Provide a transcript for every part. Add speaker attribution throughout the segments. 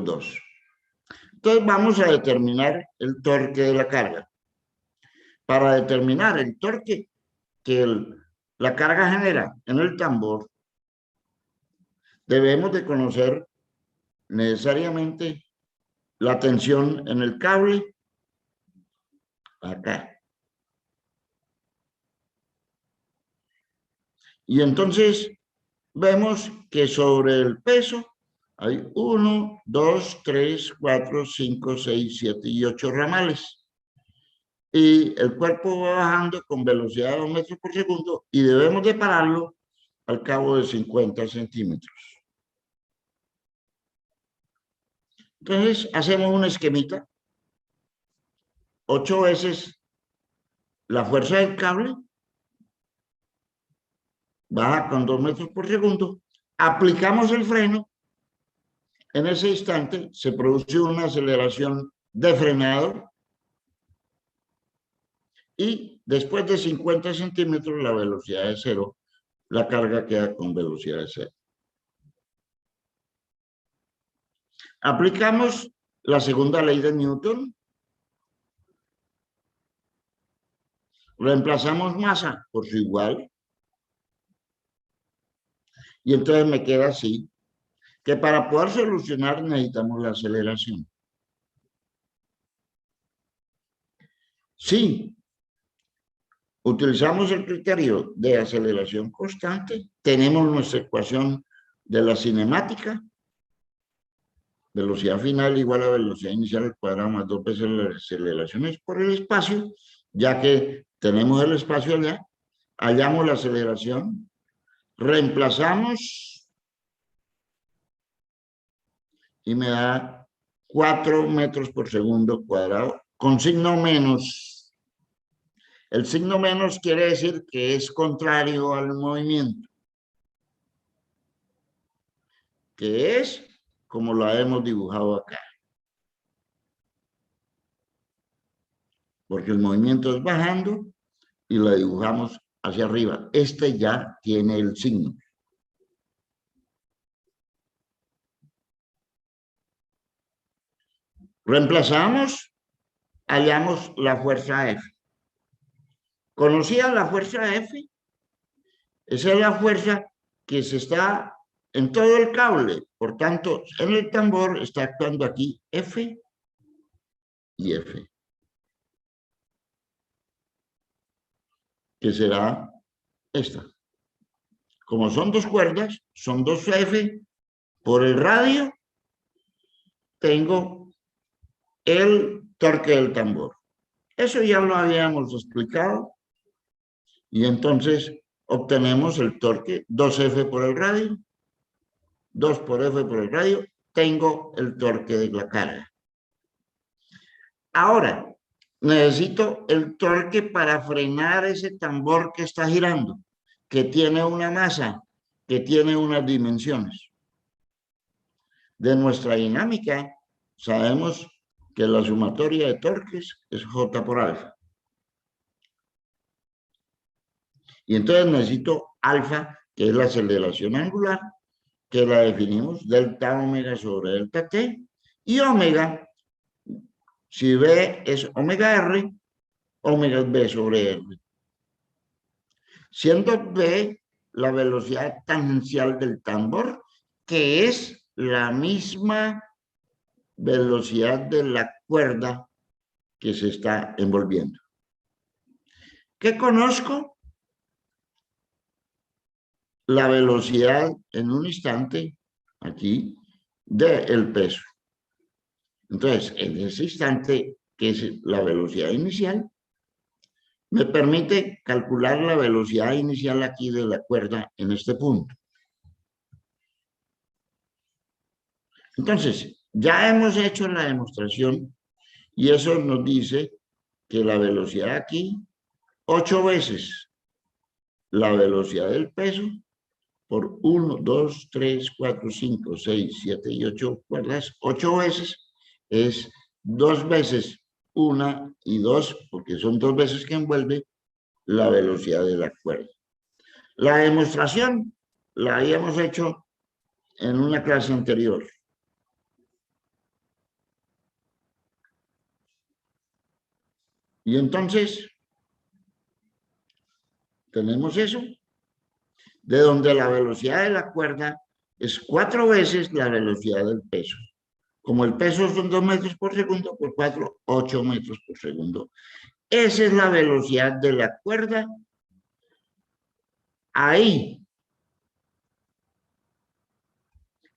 Speaker 1: los dos. Entonces vamos a determinar el torque de la carga. Para determinar el torque que la carga genera en el tambor, debemos de conocer necesariamente la tensión en el cable acá. Y entonces vemos que sobre el peso hay 1, 2, 3, 4, 5, 6, 7 y 8 ramales. Y el cuerpo va bajando con velocidad de 2 metros por segundo y debemos de pararlo al cabo de 50 centímetros. Entonces hacemos un esquemita. 8 veces la fuerza del cable, baja con 2 metros por segundo, aplicamos el freno, en ese instante se produce una aceleración de frenado y después de 50 centímetros la velocidad es 0, la carga queda con velocidad de 0. Aplicamos la segunda ley de Newton, reemplazamos masa por su igual, y entonces me queda así, que para poder solucionar necesitamos la aceleración. Si utilizamos el criterio de aceleración constante, tenemos nuestra ecuación de la cinemática, velocidad final igual a velocidad inicial al cuadrado más 2 veces las aceleraciones por el espacio, ya que tenemos el espacio allá, hallamos la aceleración, reemplazamos y me da 4 metros por segundo cuadrado con signo menos. El signo menos quiere decir que es contrario al movimiento, que es como lo hemos dibujado acá. Porque el movimiento es bajando y lo dibujamos hacia arriba. Este ya tiene el signo. Reemplazamos, hallamos la fuerza F. ¿Conocían la fuerza F? Esa es la fuerza que se está en todo el cable. Por tanto, en el tambor está actuando aquí F y F. Que será esta. Como son dos cuerdas, son 2 F por el radio, tengo el torque del tambor. Eso ya lo habíamos explicado. Y entonces obtenemos el torque 2F por el radio, 2 por F por el radio, tengo el torque de la carga. Ahora, necesito el torque para frenar ese tambor que está girando, que tiene una masa, que tiene unas dimensiones. De nuestra dinámica, sabemos que la sumatoria de torques es J por alfa. Y entonces necesito alfa, que es la aceleración angular, que la definimos delta omega sobre delta t, y omega, si B es omega R, omega es B sobre R. Siendo B la velocidad tangencial del tambor, que es la misma velocidad de la cuerda que se está envolviendo. ¿Qué conozco? La velocidad en un instante, aquí, del peso. Entonces, en ese instante, que es la velocidad inicial, me permite calcular la velocidad inicial aquí de la cuerda en este punto. Entonces, ya hemos hecho la demostración y eso nos dice que la velocidad aquí, 8 veces la velocidad del peso por 1, 2, 3, 4, 5, 6, 7 y 8 cuerdas, 8 veces es 2 veces 1 y 2, porque son 2 veces que envuelve la velocidad de la cuerda. La demostración la habíamos hecho en una clase anterior. Y entonces, tenemos eso, de donde la velocidad de la cuerda es 4 veces la velocidad del peso. Como el peso son 2 metros por segundo, por 4, 8 metros por segundo. Esa es la velocidad de la cuerda ahí.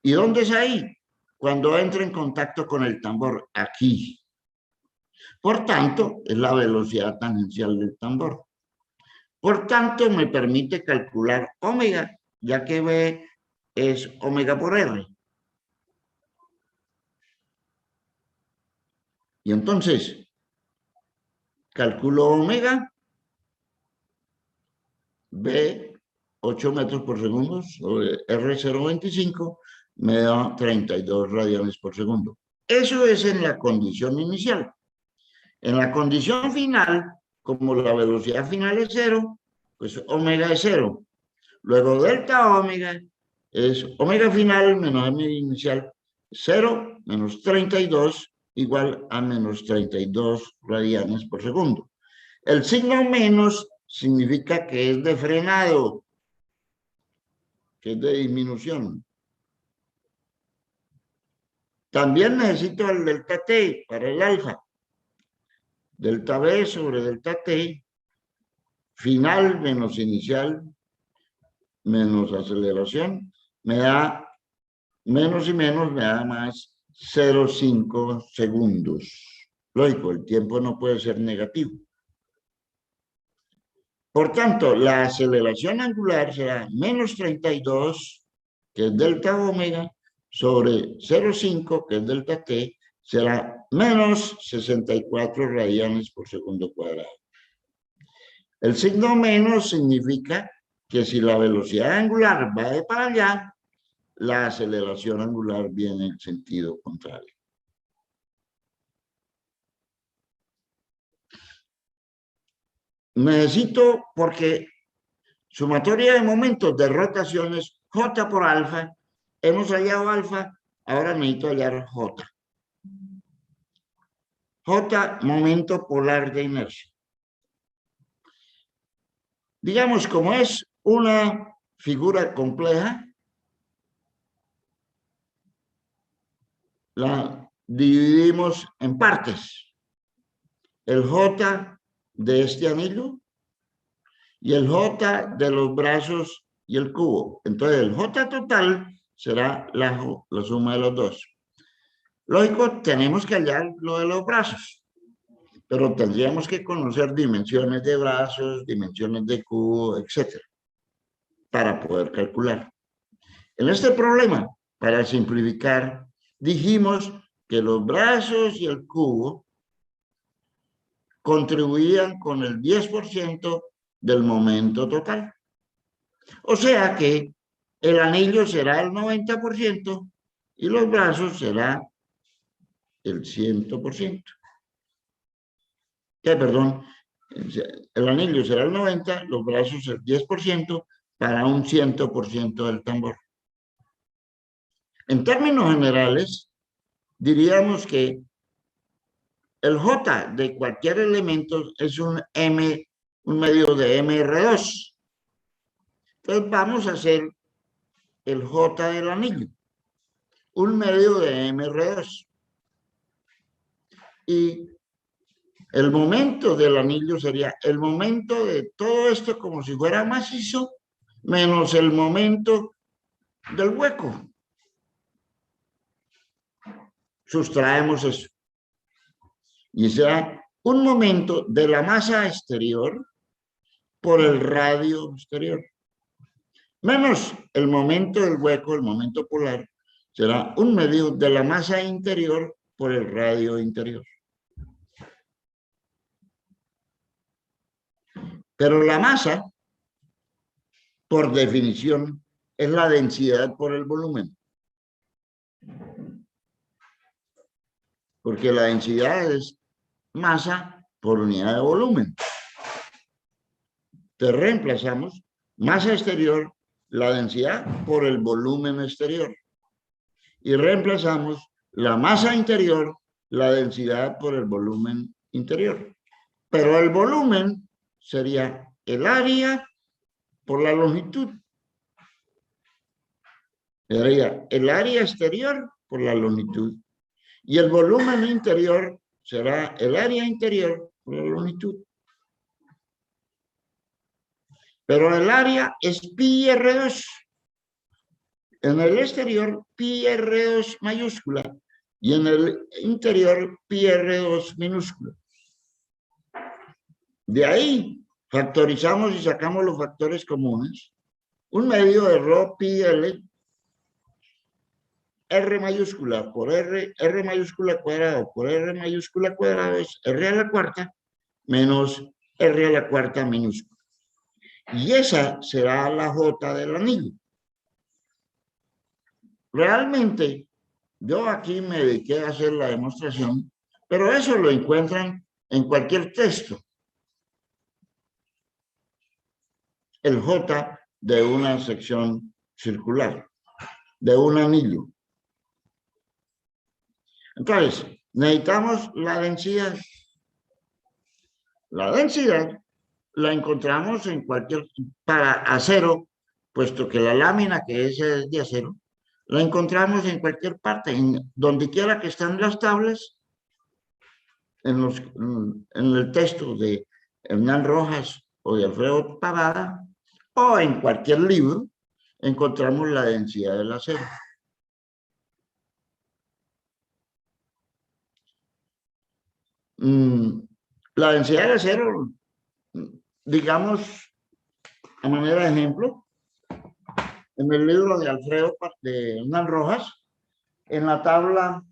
Speaker 1: ¿Y dónde es ahí? Cuando entra en contacto con el tambor, aquí. Por tanto, es la velocidad tangencial del tambor. Por tanto, me permite calcular omega, ya que B es omega por R. Y entonces, calculo omega, B, 8 metros por segundo, sobre R 0,25, me da 32 radianes por segundo. Eso es en la condición inicial. En la condición final, como la velocidad final es 0, pues omega es 0. Luego delta omega es omega final menos omega inicial, 0 menos 32 igual a menos 32 radianes por segundo. El signo menos significa que es de frenado, que es de disminución. También necesito el delta t para el alfa. Delta b sobre delta t, final menos inicial menos aceleración, me da menos y menos, me da más 0,5 segundos. Lógico, el tiempo no puede ser negativo. Por tanto, la aceleración angular será menos 32, que es delta omega, sobre 0,5, que es delta t, será menos 64 radianes por segundo cuadrado. El signo menos significa que si la velocidad angular va de para allá, la aceleración angular viene en sentido contrario. Necesito, porque sumatoria de momentos de rotaciones J por alfa, hemos hallado alfa, ahora necesito hallar J. J, momento polar de inercia. Digamos, como es una figura compleja, la dividimos en partes. El J de este anillo y el J de los brazos y el cubo. Entonces, el J total será la suma de los dos. Lógico, tenemos que hallar lo de los brazos, pero tendríamos que conocer dimensiones de brazos, dimensiones de cubo, etcétera, para poder calcular. En este problema, para simplificar, dijimos que los brazos y el cubo contribuían con el 10% del momento total. O sea que el anillo será el 90% y los brazos será el 100%. Perdón, el anillo será el 90%, los brazos el 10% para un 100% del tambor. En términos generales, diríamos que el J de cualquier elemento es un medio de MR2. Entonces vamos a hacer el J del anillo, un medio de MR2. Y el momento del anillo sería el momento de todo esto como si fuera macizo, menos el momento del hueco. Sustraemos eso. Y será un momento de la masa exterior por el radio exterior. Menos el momento del hueco, el momento polar, será un medio de la masa interior por el radio interior. Pero la masa, por definición, es la densidad por el volumen. Porque la densidad es masa por unidad de volumen. Te reemplazamos masa exterior, la densidad por el volumen exterior. Y reemplazamos la masa interior, la densidad por el volumen interior. Pero el volumen sería el área por la longitud. Sería el área exterior por la longitud. Y el volumen interior será el área interior por la longitud. Pero el área es pi R2. En el exterior, pi R2 mayúscula. Y en el interior, pi R2 minúscula. De ahí, factorizamos y sacamos los factores comunes. Un medio de rho pi L, R mayúscula por R mayúscula cuadrado por R mayúscula cuadrado es R a la cuarta menos R a la cuarta minúscula. Y esa será la J del anillo. Realmente, yo aquí me dediqué a hacer la demostración, pero eso lo encuentran en cualquier texto. El J de una sección circular, de un anillo. Entonces, necesitamos la densidad. La densidad la encontramos en cualquier, para acero, puesto que la lámina que es de acero, la encontramos en cualquier parte, en donde quiera que están las tablas, en el texto de Hernán Rojas o de Alfredo Pavada, o en cualquier libro, encontramos la densidad del acero. La densidad del acero, digamos, a manera de ejemplo, en el libro de Alfredo de Hernán Rojas, en la tabla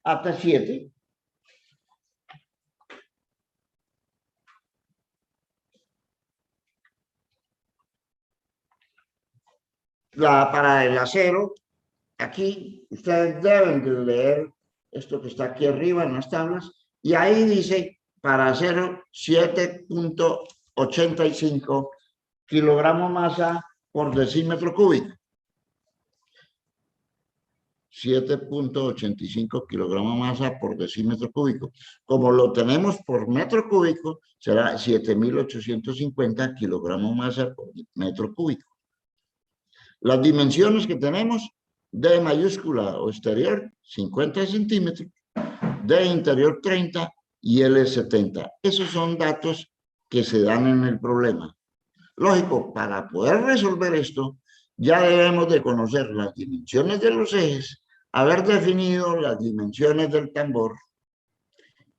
Speaker 1: hasta 7, para el acero, aquí ustedes deben de leer esto que está aquí arriba en las tablas, y ahí dice para acero 7.85 kilogramos masa por decímetro cúbico. 7.85 kilogramos masa por decímetro cúbico. Como lo tenemos por metro cúbico, será 7.850 kilogramos masa por metro cúbico. Las dimensiones que tenemos, D mayúscula o exterior, 50 centímetros, D interior 30 y L 70. Esos son datos que se dan en el problema. Lógico, para poder resolver esto, ya debemos de conocer las dimensiones de los ejes, haber definido las dimensiones del tambor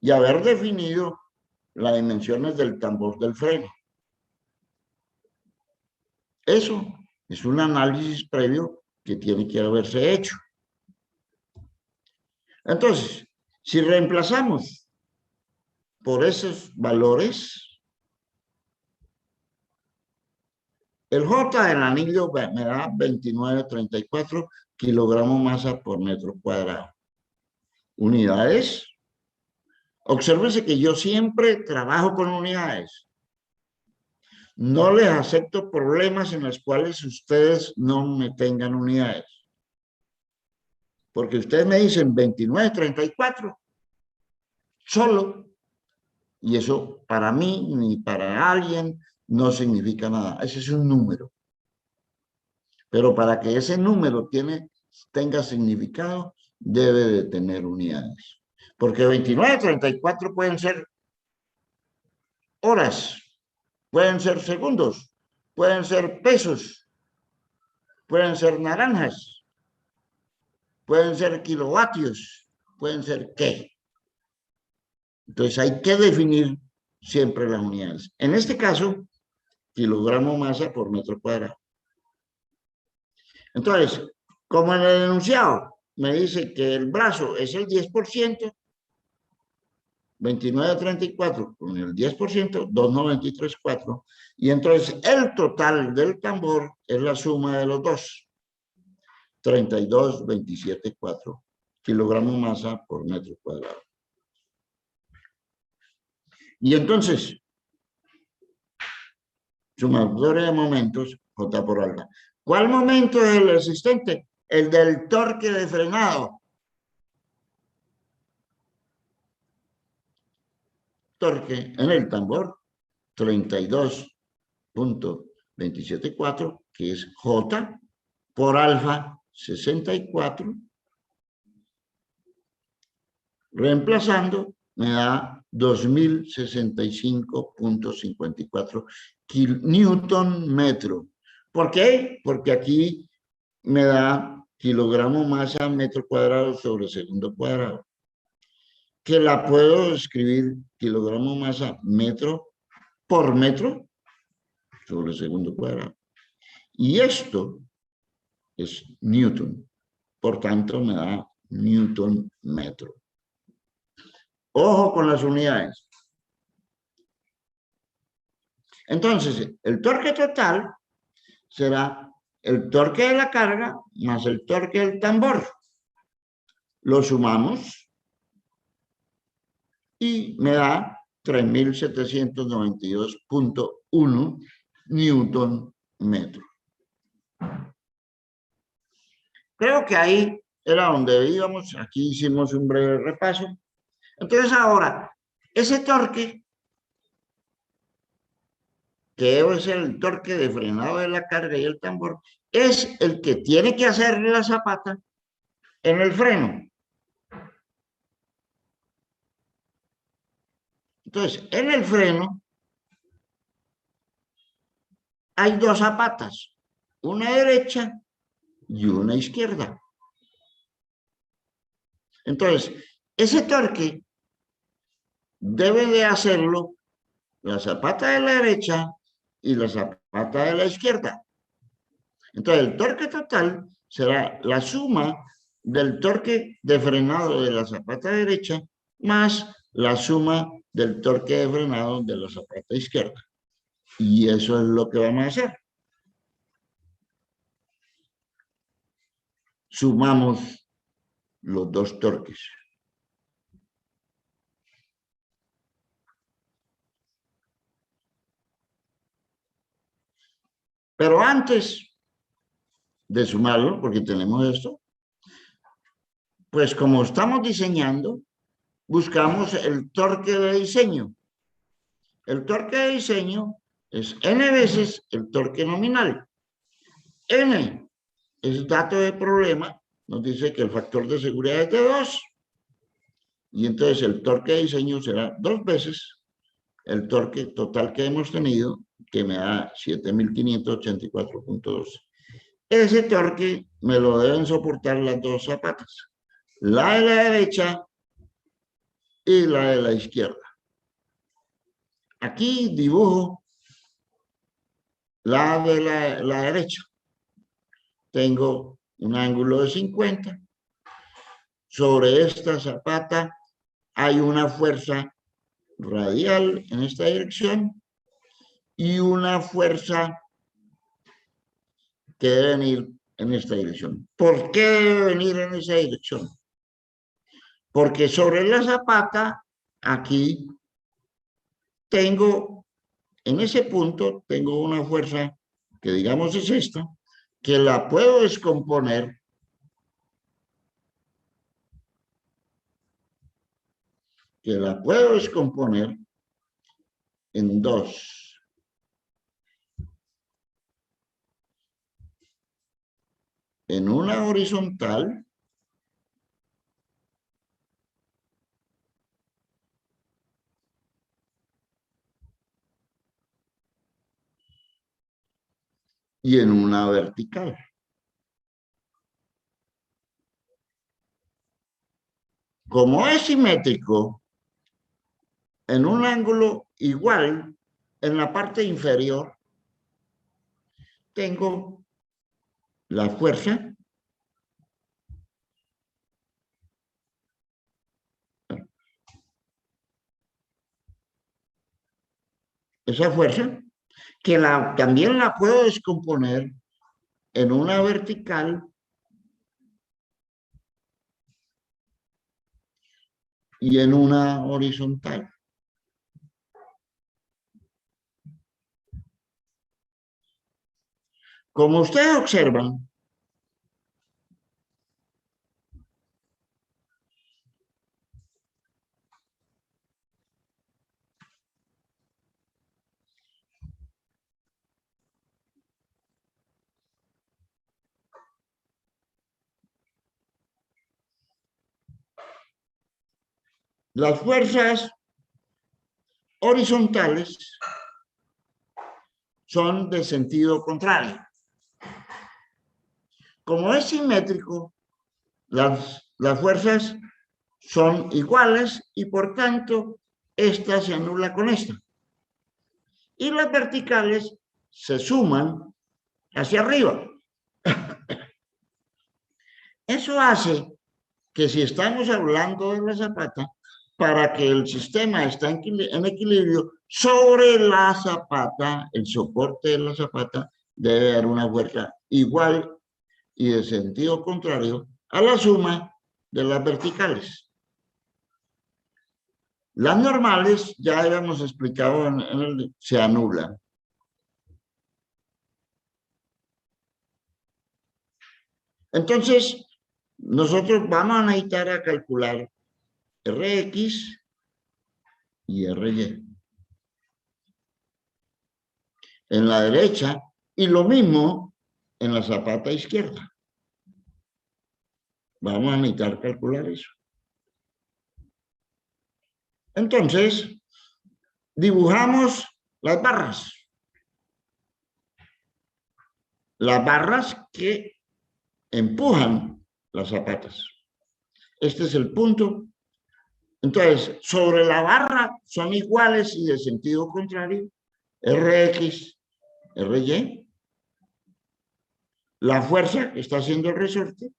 Speaker 1: y haber definido las dimensiones del tambor del freno. Eso es un análisis previo que tiene que haberse hecho. Entonces, si reemplazamos por esos valores, el J del anillo me da 29.34 kilogramos masa por metro cuadrado. Unidades. Obsérvese que yo siempre trabajo con unidades. No les acepto problemas en los cuales ustedes no me tengan unidades. Porque ustedes me dicen 29.34 solo. Y eso para mí ni para alguien no significa nada. Ese es un número. Pero para que ese número tenga significado, debe de tener unidades. Porque 29.34 pueden ser horas, pueden ser segundos, pueden ser pesos, pueden ser naranjas, pueden ser kilovatios, pueden ser qué. Entonces hay que definir siempre las unidades. En este caso, kilogramo masa por metro cuadrado. Entonces, como en el enunciado me dice que el brazo es el 10%, 29.34 con el 10%, 293.4. Y entonces el total del tambor es la suma de los dos, 32.27.4 kilogramos masa por metro cuadrado. Y entonces, sumatoria de momentos, J por alfa. ¿Cuál momento es el existente? El del torque de frenado. Torque en el tambor, 32.274, que es J por alfa 64, reemplazando me da 2065.54 Newton metro. ¿Por qué? Porque aquí me da kilogramo masa metro cuadrado sobre segundo cuadrado, que la puedo escribir kilogramo masa metro por metro sobre segundo cuadrado. Y esto es Newton. Por tanto, me da Newton metro. Ojo con las unidades. Entonces, el torque total será el torque de la carga más el torque del tambor. Lo sumamos y me da 3792.1 Newton metro. Creo que ahí era donde íbamos. Aquí hicimos un breve repaso. Entonces ahora, ese torque, que es el torque de frenado de la carga y el tambor, es el que tiene que hacer la zapata en el freno. Entonces, en el freno hay dos zapatas, una derecha y una izquierda. Entonces, ese torque debe de hacerlo la zapata de la derecha y la zapata de la izquierda. Entonces, el torque total será la suma del torque de frenado de la zapata derecha más la suma del torque de frenado de la zapata izquierda. Y eso es lo que vamos a hacer. Sumamos los dos torques. Pero antes de sumarlo, porque tenemos esto, pues como estamos diseñando, buscamos el torque de diseño. El torque de diseño es n veces el torque nominal. N es dato de problema, nos dice que el factor de seguridad es de 2. Y entonces el torque de diseño será 2 veces el torque total que hemos tenido, que me da 7584.12. Ese torque me lo deben soportar las dos zapatas, la de la derecha y la de la izquierda. Aquí dibujo la de la derecha. Tengo un ángulo de 50. Sobre esta zapata hay una fuerza radial en esta dirección y una fuerza que debe venir en esta dirección. ¿Por qué debe venir en esa dirección? Porque sobre la zapata, aquí tengo, en ese punto, tengo una fuerza que digamos es esta, que la puedo descomponer en dos. En una horizontal y en una vertical. Como es simétrico, en un ángulo igual, en la parte inferior, tengo la fuerza esa fuerza, que también la puedo descomponer en una vertical y en una horizontal. Como ustedes observan, las fuerzas horizontales son de sentido contrario. Como es simétrico, las fuerzas son iguales y por tanto esta se anula con esta. Y las verticales se suman hacia arriba. Eso hace que si estamos hablando de la zapata, para que el sistema esté en equilibrio, sobre la zapata, el soporte de la zapata debe dar una fuerza igual y de sentido contrario a la suma de las verticales. Las normales, ya habíamos explicado se anulan. Entonces, nosotros vamos a necesitar a calcular Rx y Ry en la derecha y lo mismo en la zapata izquierda. Vamos a necesitar calcular eso. Entonces, dibujamos las barras. Las barras que empujan las zapatas. Este es el punto. Entonces, sobre la barra son iguales y de sentido contrario. Rx, Ry. La fuerza que está haciendo el resorte.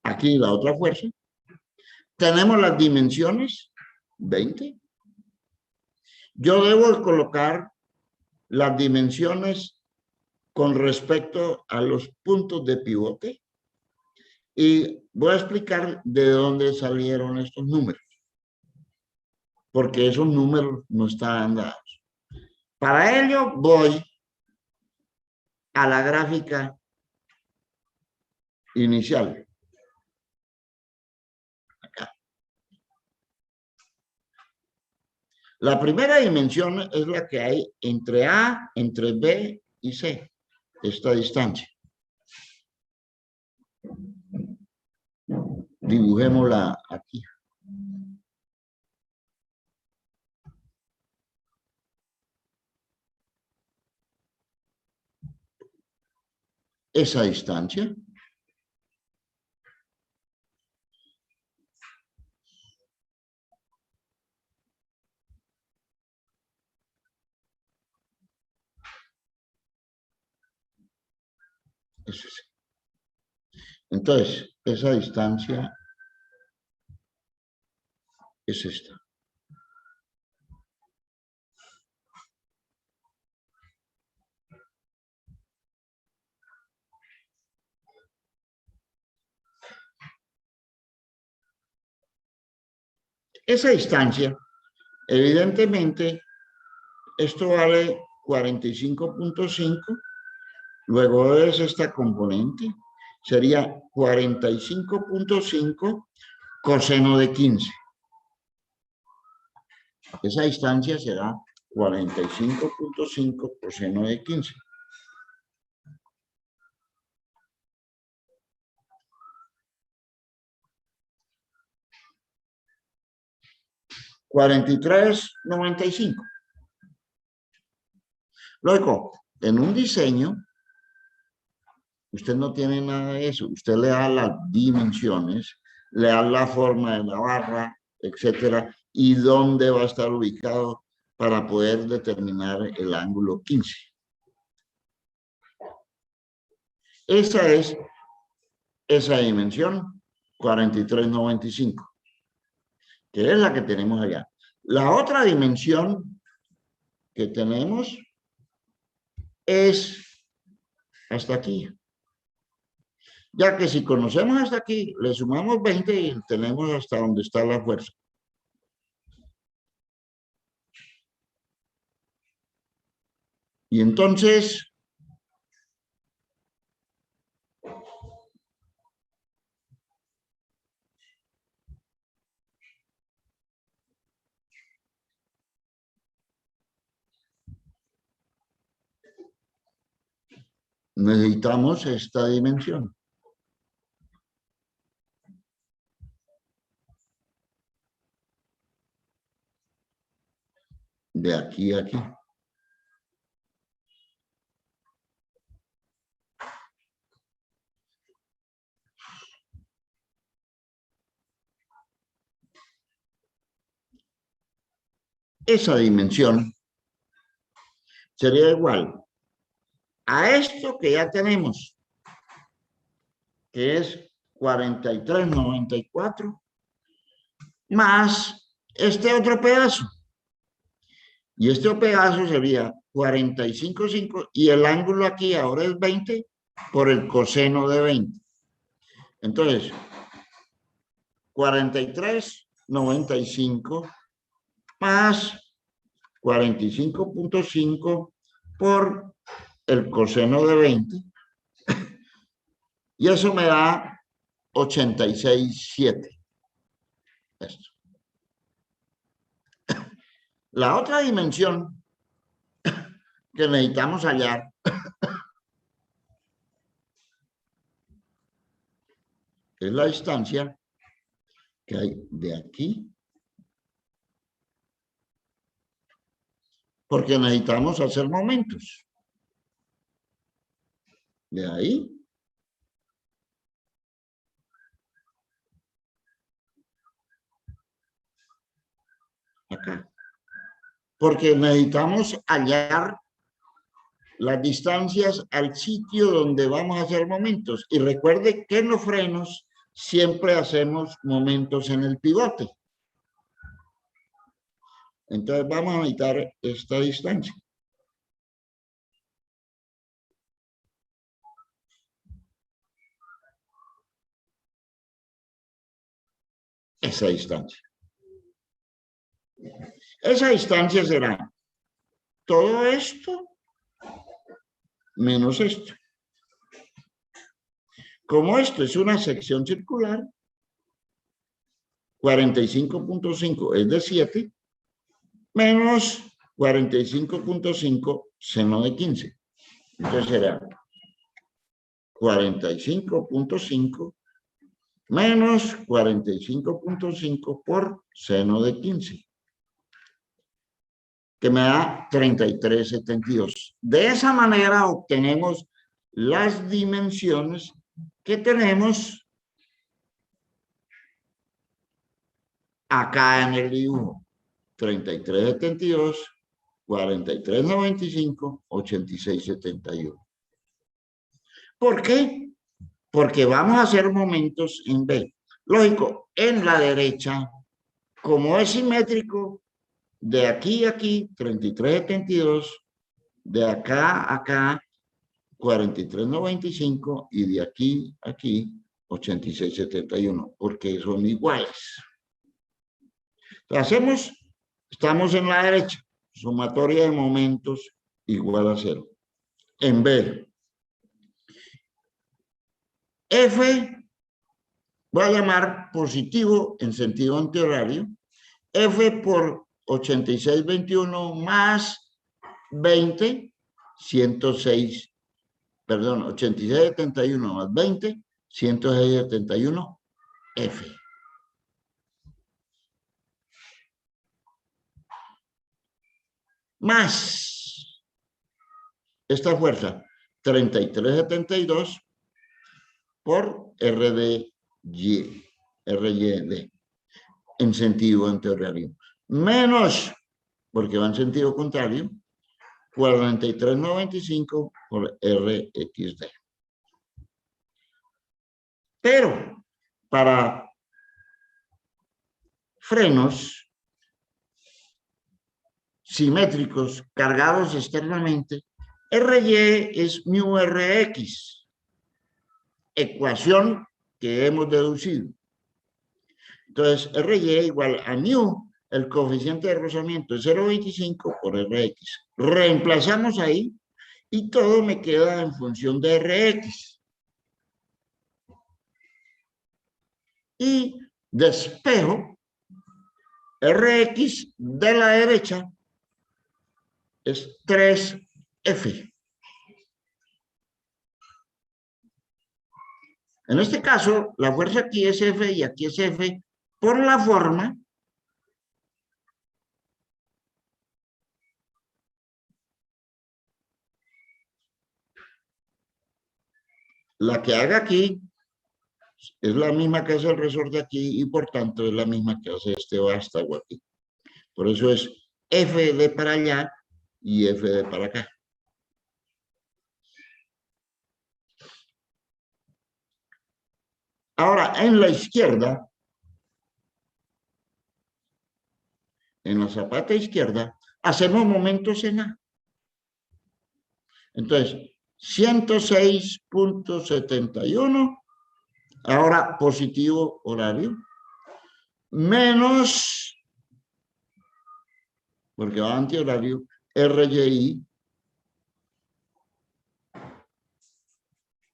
Speaker 1: Aquí la otra fuerza. Tenemos las dimensiones, 20. Yo debo colocar las dimensiones con respecto a los puntos de pivote y voy a explicar de dónde salieron estos números, porque esos números no estaban dados. Para ello voy a la gráfica inicial. Acá. La primera dimensión es la que hay entre A, entre B y C, esta distancia. Dibujémosla aquí. Esa distancia es esa. Entonces, esa distancia es esta. Esa distancia, evidentemente, esto vale 45.5, luego es esta componente, sería 45.5 coseno de 15. Esa distancia será 45.5 coseno de 15. $43.95. Luego, en un diseño, usted no tiene nada de eso. Usted le da las dimensiones, le da la forma de la barra, etcétera, y dónde va a estar ubicado para poder determinar el ángulo 15. Esa es esa dimensión, 43.95, que es la que tenemos allá. La otra dimensión que tenemos es hasta aquí. Ya que si conocemos hasta aquí, le sumamos 20 y tenemos hasta donde está la fuerza. Y entonces, necesitamos esta dimensión. De aquí a aquí. Esa dimensión sería igual a esto que ya tenemos, que es 43,94, más este otro pedazo. Y este pedazo sería 45,5 y el ángulo aquí ahora es 20 por el coseno de 20. Entonces, 43,95 más 45,5 por el coseno de 20. Y eso me da 86,7. Esto. La otra dimensión que necesitamos hallar es la distancia que hay de aquí, porque necesitamos hacer momentos. De ahí acá. Porque necesitamos hallar las distancias al sitio donde vamos a hacer momentos. Y recuerde que en los frenos siempre hacemos momentos en el pivote. Entonces vamos a necesitar esta distancia. Esa distancia. Esa distancia será todo esto menos esto. Como esto es una sección circular, 45,5 es de 7, menos 45,5 seno de 15. Entonces será 45,5 menos 45,5 por seno de 15, que me da 33,72. De esa manera obtenemos las dimensiones que tenemos acá en el dibujo. 33,72, 43,95, 86,71. ¿Por qué? Porque vamos a hacer momentos en B. Lógico, en la derecha, como es simétrico, de aquí a aquí, 33,72, de acá a acá, 43,95 y de aquí a aquí, 86,71, porque son iguales. Hacemos, estamos en la derecha, sumatoria de momentos igual a 0. En B, F, voy a llamar positivo en sentido antihorario, F por 86,21 más 20, 106, perdón, 86,71 más 20, 106,71, F. Más esta fuerza, 33,72 por RDY, RYD, en sentido antihorario. Menos, porque va en sentido contrario, 43,95 por RXD. Pero para frenos simétricos cargados externamente, RY es mu Rx, ecuación que hemos deducido. Entonces, RY igual a mu, el coeficiente de rozamiento es 0,25 por Rx. Reemplazamos ahí y todo me queda en función de Rx. Y despejo Rx de la derecha es 3F. En este caso, la fuerza aquí es F y aquí es F por la forma la que haga aquí es la misma que hace el resorte aquí y por tanto es la misma que hace este vástago aquí. Por eso es F de para allá y F de para acá. Ahora, en la izquierda, en la zapata izquierda, hacemos momentos en A. Entonces, 106.71, ahora positivo horario, menos, porque va antihorario, RY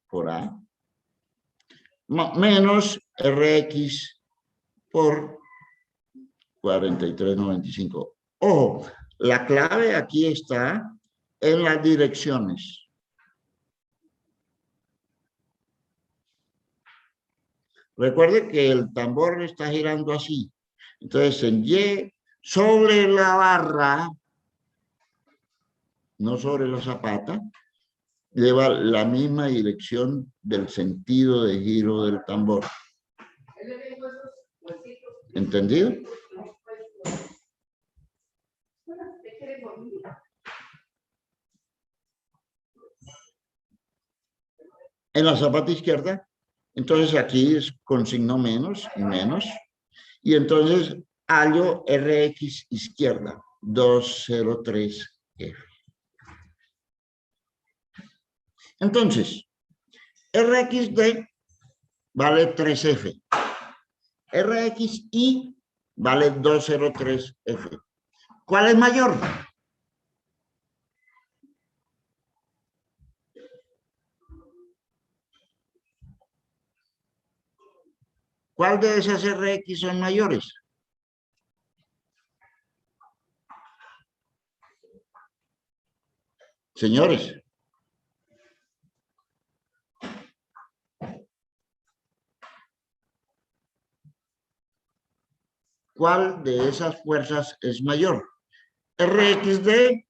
Speaker 1: por A, menos Rx por 43.95. Ojo, la clave aquí está en las direcciones. Recuerde que el tambor está girando así. Entonces, en Y, sobre la barra, no sobre la zapata, lleva la misma dirección del sentido de giro del tambor. ¿Entendido? En la zapata izquierda, entonces aquí es con signo menos y menos, y entonces hallo Rx izquierda, 203F. Entonces, Rxd vale 3F. Rxy vale 203F. ¿Cuál es mayor? ¿Cuál de esas Rx son mayores? Señores. ¿Cuál de esas fuerzas es mayor? ¿Rxd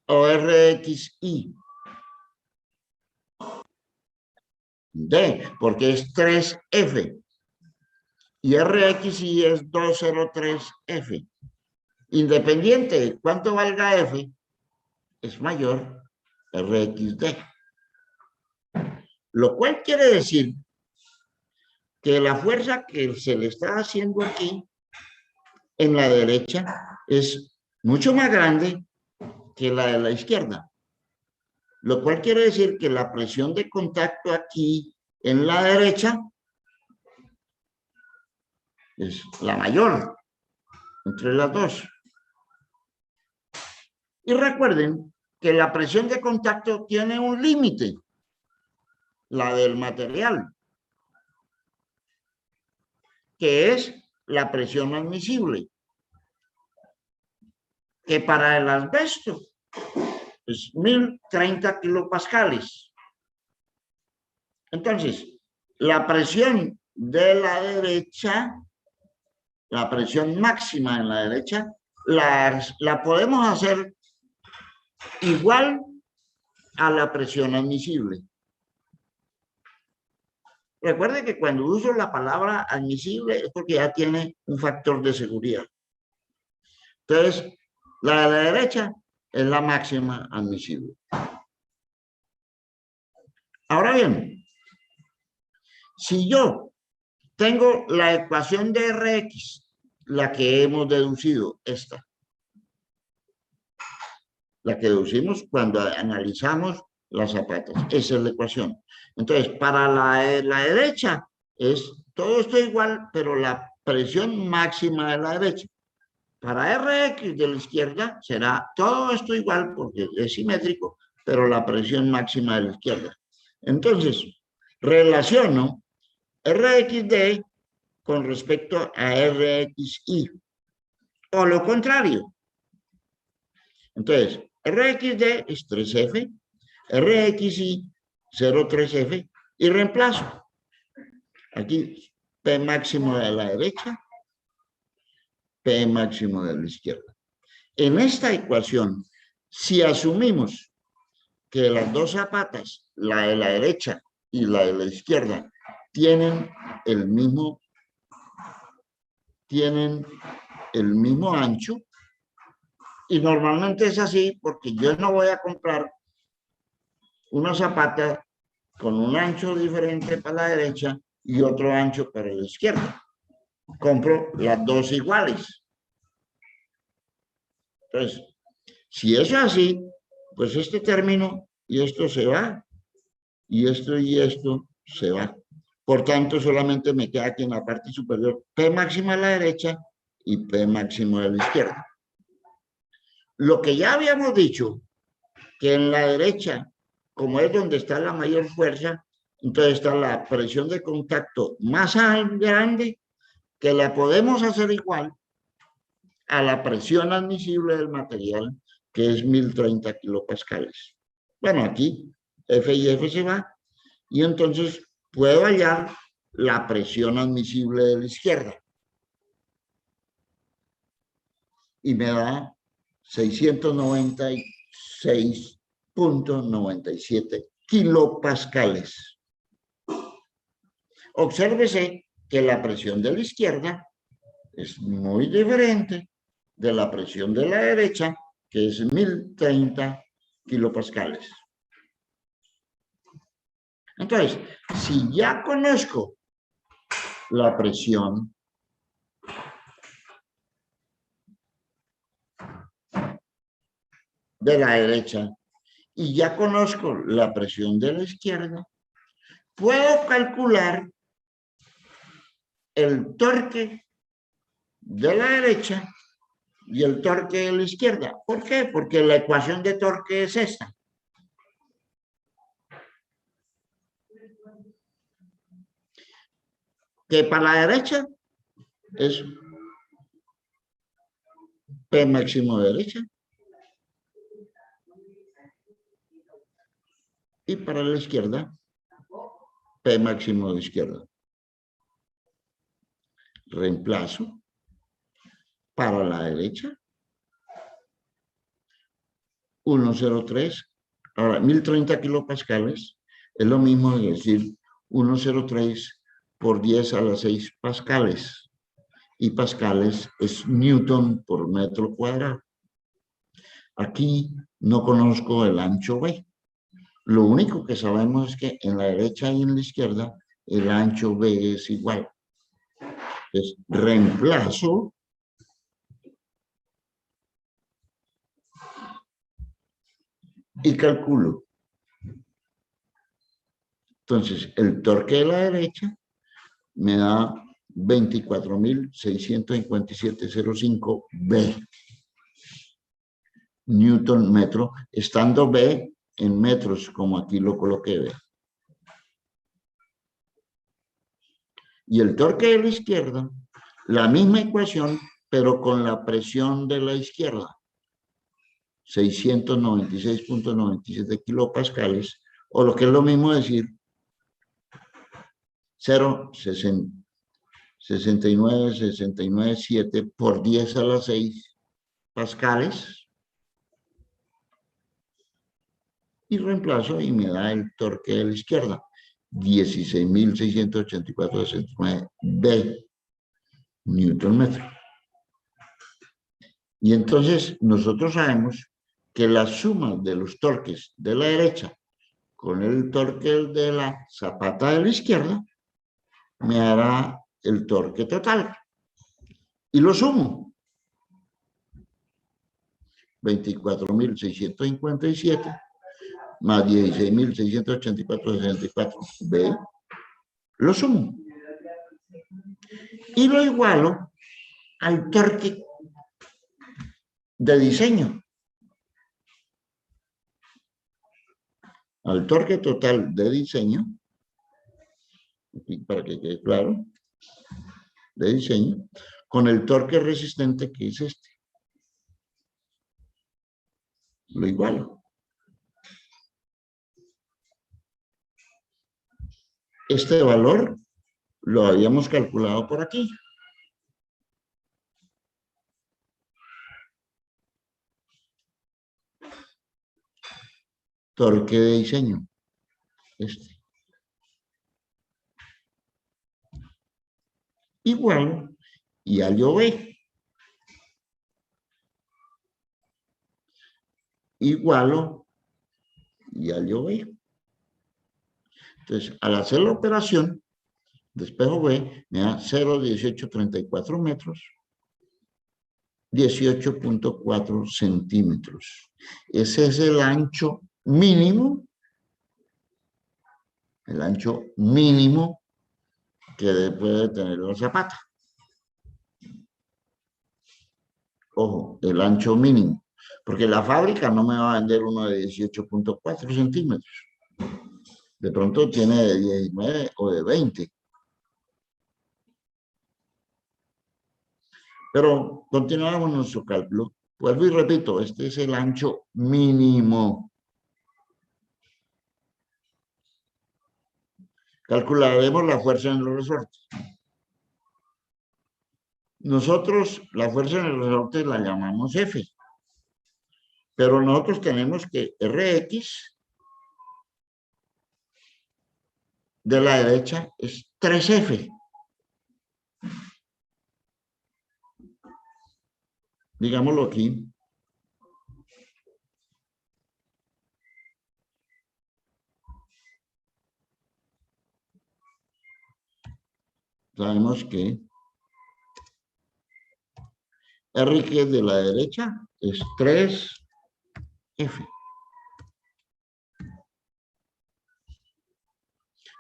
Speaker 1: o Rxy? D, porque es 3F. Y Rxy es 203F. Independiente, ¿cuánto valga F? Es mayor Rxd. Lo cual quiere decir que la fuerza que se le está haciendo aquí en la derecha es mucho más grande que la de la izquierda. Lo cual quiere decir que la presión de contacto aquí en la derecha es la mayor entre las dos. Y recuerden que la presión de contacto tiene un límite, la del material, que es la presión admisible, que para el asbesto es 1030 kilopascales. Entonces, la presión de la derecha, la presión máxima en la derecha, la podemos hacer igual a la presión admisible. Recuerde que cuando uso la palabra admisible es porque ya tiene un factor de seguridad. Entonces, la de la derecha es la máxima admisible. Ahora bien, si yo tengo la ecuación de Rx, la que hemos deducido, esta, la que deducimos cuando analizamos las zapatas. Esa es la ecuación. Entonces, para la derecha, todo esto igual, pero la presión máxima de la derecha. Para Rx de la izquierda será todo esto igual porque es simétrico, pero la presión máxima de la izquierda. Entonces, relaciono Rxd con respecto a Rxi, o lo contrario. Entonces, Rxd es 3F, Rxi 0,3F y reemplazo. Aquí P máximo de la derecha, P máximo de la izquierda. En esta ecuación, si asumimos que las dos zapatas, la de la derecha y la de la izquierda, tienen el mismo ancho, y normalmente es así porque yo no voy a comprar una zapata con un ancho diferente para la derecha y otro ancho para la izquierda. Compro las dos iguales. Entonces, si es así, pues este término y esto se va, y esto se va. Por tanto, solamente me queda aquí en la parte superior P máxima a la derecha y P máximo a la izquierda. Lo que ya habíamos dicho, que en la derecha, como es donde está la mayor fuerza, entonces está la presión de contacto más grande, que la podemos hacer igual a la presión admisible del material, que es 1030 kilopascales. Bueno, aquí F y F se va, y entonces puedo hallar la presión admisible de la izquierda. Y me da 696.97 kilopascales. Obsérvese que la presión de la izquierda es muy diferente de la presión de la derecha, que es 1030 kilopascales. Entonces, si ya conozco la presión de la derecha y ya conozco la presión de la izquierda, puedo calcular el torque de la derecha y el torque de la izquierda. ¿Por qué? Porque la ecuación de torque es esta. Que para la derecha es P máximo de derecha y para la izquierda P máximo de izquierda. Reemplazo para la derecha 103. Ahora, 1030 kilopascales es lo mismo de decir 103 por 10 a la 6 pascales. Y pascales es newton por metro cuadrado. Aquí no conozco el ancho B. Lo único que sabemos es que en la derecha y en la izquierda el ancho B es igual. Entonces, reemplazo y calculo. Entonces, el torque de la derecha me da 24.657,05 B. Newton metro, estando B en metros, como aquí lo coloqué B. Y el torque de la izquierda, la misma ecuación, pero con la presión de la izquierda. 696.97 kilopascales, o lo que es lo mismo decir 0,69,7 por 10 a la 6 pascales. Y reemplazo y me da el torque de la izquierda. 16.684,69 B Newton metro. Y entonces nosotros sabemos que la suma de los torques de la derecha con el torque de la zapata de la izquierda me hará el torque total. Y lo sumo. 24.657 más 16.684,64. ¿Ve? Lo sumo. Y lo igualo al torque de diseño. Al torque total de diseño, para que quede claro, de diseño, con el torque resistente que es este. Lo igualo. Este valor lo habíamos calculado por aquí. Torque de diseño. Este. Igual, y al yo B. Igualo, y al yo B. Entonces, al hacer la operación de espejo B, me da 0,1834 metros, 18.4 centímetros. Ese es el ancho mínimo que puede tener la zapata. Ojo, el ancho mínimo, porque la fábrica no me va a vender uno de 18.4 centímetros. De pronto tiene de 19 o de 20. Pero continuamos nuestro cálculo. Vuelvo y repito, este es el ancho mínimo. Calcularemos la fuerza en los resortes. Nosotros la fuerza en el resorte la llamamos F. Pero nosotros tenemos que Rx de la derecha es 3F. Digámoslo aquí. Sabemos que Rx de la derecha es 3F.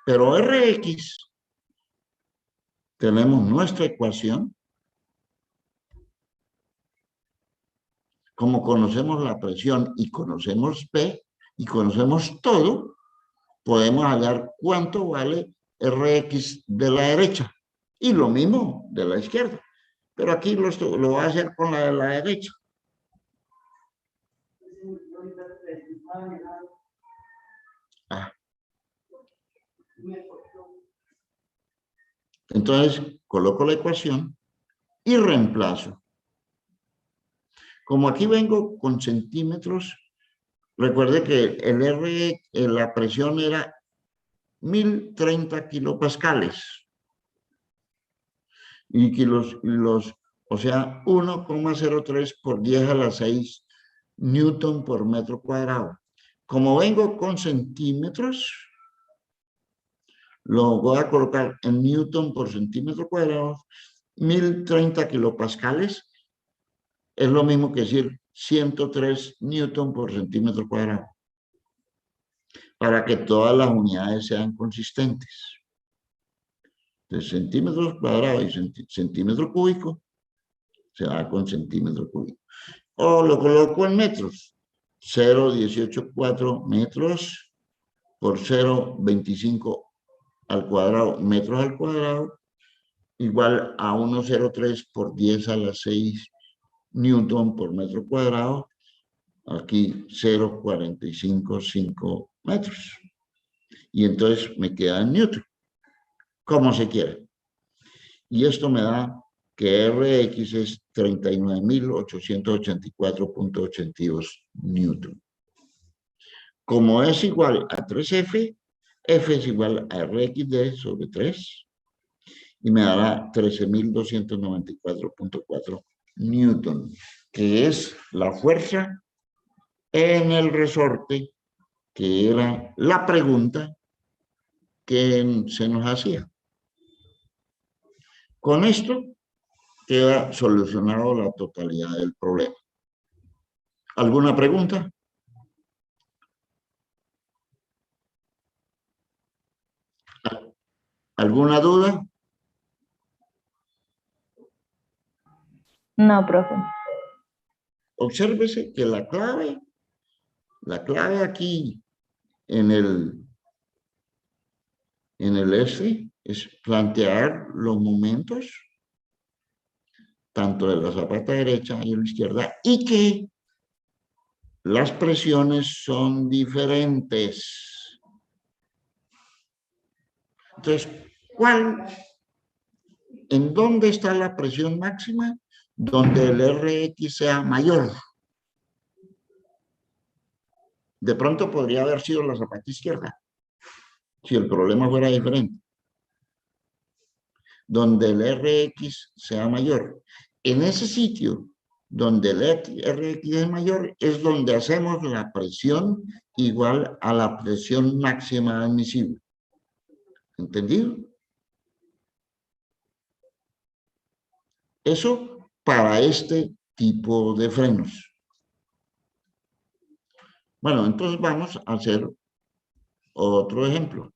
Speaker 1: Pero Rx, tenemos nuestra ecuación. Como conocemos la presión y conocemos P y conocemos todo, podemos hallar cuánto vale Rx de la derecha. Y lo mismo de la izquierda. Pero aquí lo voy a hacer con la de la derecha. Ah. Entonces, coloco la ecuación y reemplazo. Como aquí vengo con centímetros, recuerde que el R, la presión era 1030 kilopascales. Y o sea, 1,03 por 10 a la 6 newton por metro cuadrado. Como vengo con centímetros, lo voy a colocar en newton por centímetro cuadrado. 1030 kilopascales es lo mismo que decir 103 newton por centímetro cuadrado. Para que todas las unidades sean consistentes. De centímetros cuadrados y centímetro cúbico, se va con centímetro cúbico. O lo coloco en metros. 0,184 metros por 0,25 al cuadrado, metros al cuadrado, igual a 1,03 por 10 a la 6 newton por metro cuadrado. Aquí 0,455 metros. Y entonces me queda en newton, como se quiere. Y esto me da que Rx es 39.884.82 newton. Como es igual a 3F, F es igual a Rxd sobre 3 y me dará 13.294.4 newton, que es la fuerza en el resorte, que era la pregunta que se nos hacía. Con esto queda solucionado la totalidad del problema. ¿Alguna pregunta? ¿Alguna duda?
Speaker 2: No, profe.
Speaker 1: Obsérvese que la clave aquí en el S es plantear los momentos tanto de la zapata derecha y de la izquierda y que las presiones son diferentes. Entonces, ¿en dónde está la presión máxima? Donde el Rx sea mayor. De pronto podría haber sido la zapata izquierda, si el problema fuera diferente. Donde el Rx sea mayor. En ese sitio donde el Rx es mayor es donde hacemos la presión igual a la presión máxima admisible. ¿Entendido? Eso para este tipo de frenos. Bueno, entonces vamos a hacer otro ejemplo.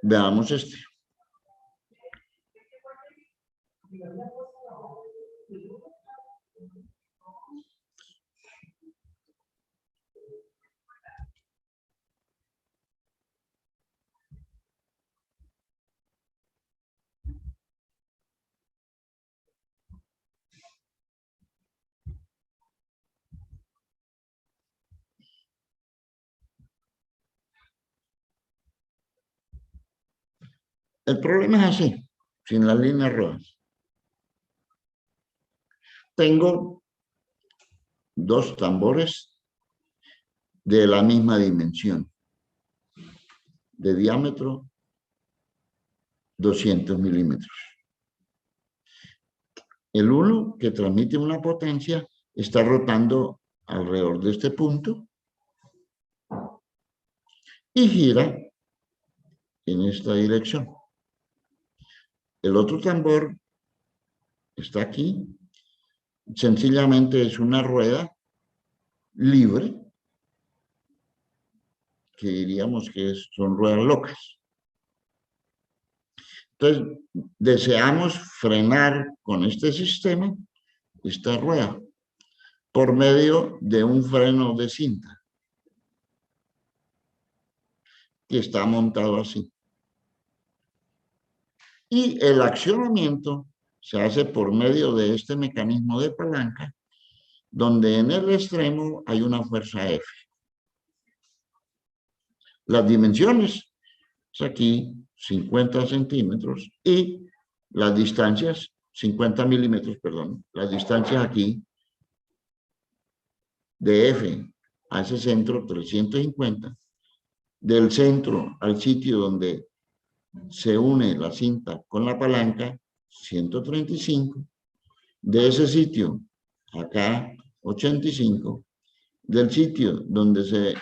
Speaker 1: Veamos este. El problema es así, sin las líneas rojas. Tengo dos tambores de la misma dimensión, de diámetro 200 milímetros. El uno, que transmite una potencia, está rotando alrededor de este punto y gira en esta dirección. El otro tambor está aquí, sencillamente es una rueda libre, que diríamos que son ruedas locas. Entonces, deseamos frenar con este sistema esta rueda por medio de un freno de cinta que está montado así. Y el accionamiento se hace por medio de este mecanismo de palanca, donde en el extremo hay una fuerza F. Las dimensiones, es aquí 50 centímetros y las distancias, 50 milímetros, perdón, las distancias aquí de F a ese centro, 350, del centro al sitio donde se une la cinta con la palanca, 135, de ese sitio acá, 85, del sitio donde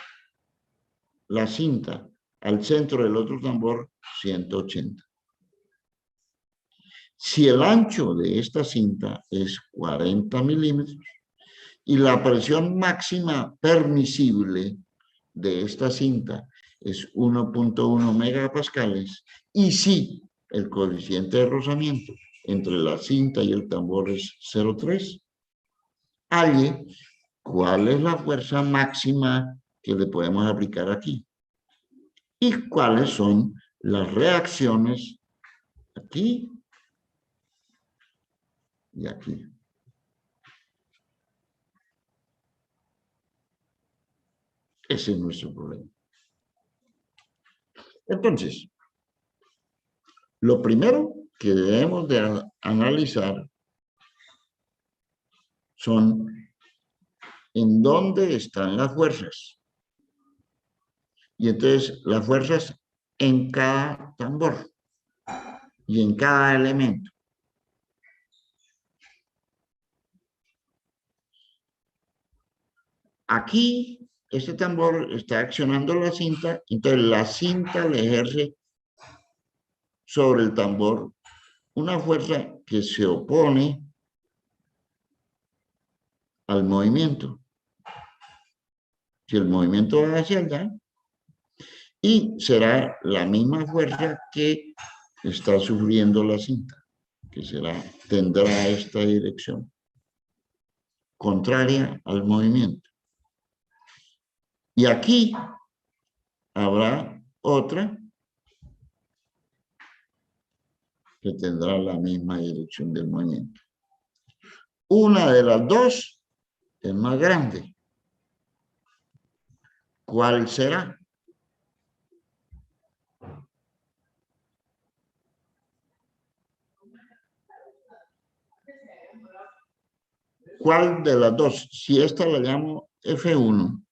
Speaker 1: la cinta al centro del otro tambor, 180. Si el ancho de esta cinta es 40 milímetros y la presión máxima permisible de esta cinta es 1.1 megapascales, y si el coeficiente de rozamiento entre la cinta y el tambor es 0,3, halle cuál es la fuerza máxima que le podemos aplicar aquí y cuáles son las reacciones aquí y aquí. Ese es nuestro problema. Entonces, lo primero que debemos de analizar son en dónde están las fuerzas. Y entonces las fuerzas en cada tambor y en cada elemento. Aquí, este tambor está accionando la cinta, entonces la cinta le ejerce sobre el tambor una fuerza que se opone al movimiento. Si el movimiento va hacia allá, y será la misma fuerza que está sufriendo la cinta, que tendrá esta dirección, contraria al movimiento. Y aquí habrá otra que tendrá la misma dirección del movimiento. Una de las dos es más grande. ¿Cuál será? ¿Cuál de las dos? Si esta la llamo F1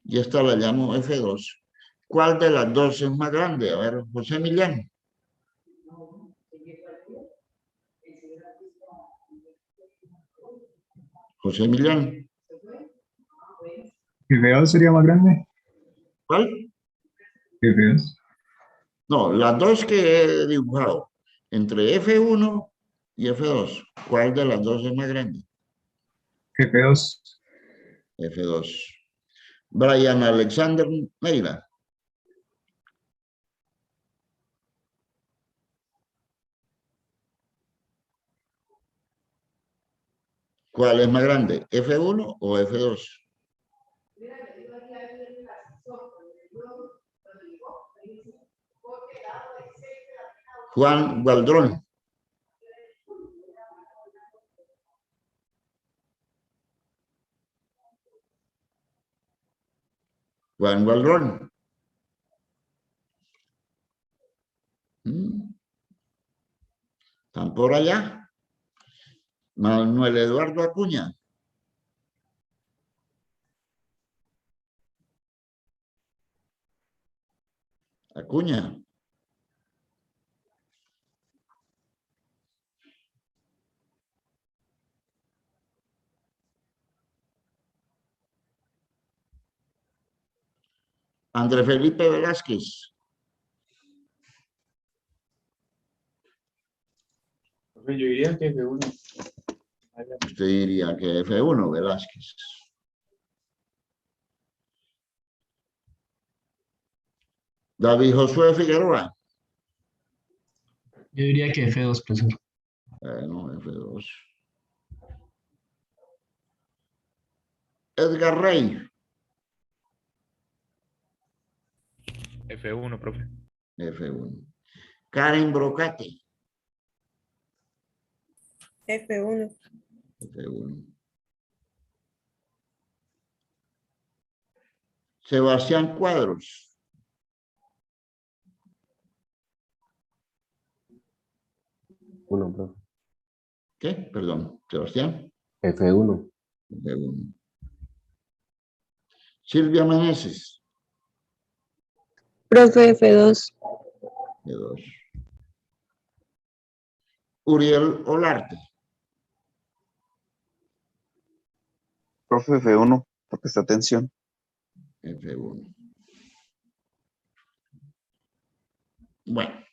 Speaker 1: y esta la llamo F2, ¿cuál de las dos es más grande? A ver, José Emiliano. José Emiliano.
Speaker 2: F2 sería más grande.
Speaker 1: ¿Cuál?
Speaker 2: F2.
Speaker 1: No, las dos que he dibujado, entre F1 y F2, ¿cuál de las dos es más grande?
Speaker 2: F2.
Speaker 1: F2. Brian Alexander Neira. ¿Cuál es más grande? ¿F1 o F2? Juan Gualdrón. Juan Gualdrón. ¿Están por allá? Manuel Eduardo Acuña. Acuña. André Felipe Velázquez.
Speaker 3: Yo diría que F1.
Speaker 1: Usted diría que F1, Velázquez. David Josué Figueroa.
Speaker 4: Yo diría que F2, profesor.
Speaker 1: Bueno, F2. Edgar Rey.
Speaker 3: F1, profe.
Speaker 1: F1. Karen Brocate.
Speaker 5: F1.
Speaker 1: F1. Sebastián Cuadros.
Speaker 6: Uno, profe.
Speaker 1: ¿Qué? Perdón, Sebastián.
Speaker 6: F1.
Speaker 1: F1. Silvia Meneses.
Speaker 5: Profe F2.
Speaker 1: F2. Uriel Olarte.
Speaker 7: Profe F1, porque está atención.
Speaker 1: F1. Bueno,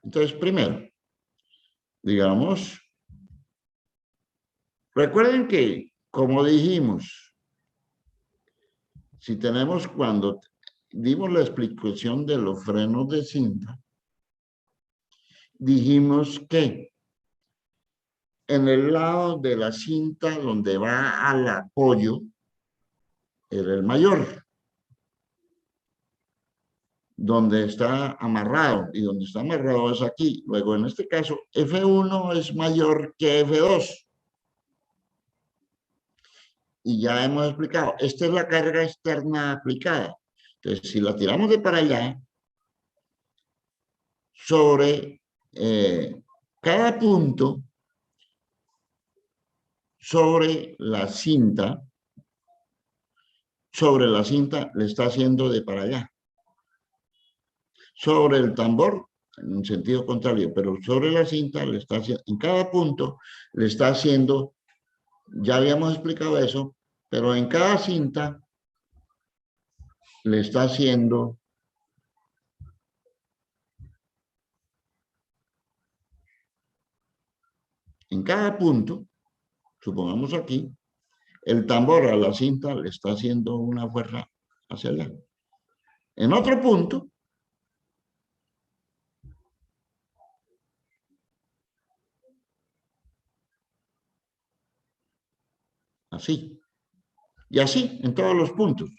Speaker 1: entonces primero, digamos, recuerden que, como dijimos, si tenemos cuando dimos la explicación de los frenos de cinta, dijimos que en el lado de la cinta donde va al apoyo era el mayor, donde está amarrado, y donde está amarrado es aquí. Luego, en este caso, F1 es mayor que F2. Y ya hemos explicado, esta es la carga externa aplicada. Entonces, si la tiramos de para allá, sobre cada punto, sobre la cinta le está haciendo de para allá. Sobre el tambor, en un sentido contrario, pero sobre la cinta le está haciendo, en cada punto le está haciendo, ya habíamos explicado eso, pero en cada cinta le está haciendo en cada punto, supongamos aquí, el tambor a la cinta le está haciendo una fuerza hacia allá. En otro punto, así, y así en todos los puntos.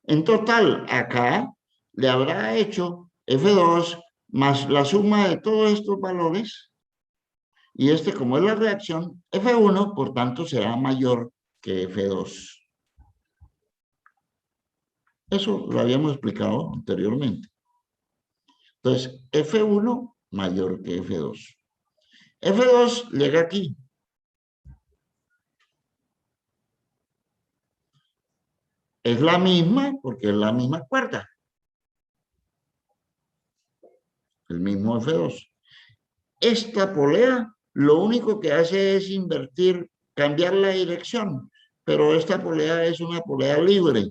Speaker 1: En total, acá le habrá hecho F2 más la suma de todos estos valores, y como es la reacción, F1, por tanto, será mayor que F2. Eso lo habíamos explicado anteriormente. Entonces, F1 mayor que F2. F2 llega aquí. Es la misma porque es la misma cuerda. El mismo F2. Esta polea lo único que hace es invertir, cambiar la dirección, pero esta polea es una polea libre.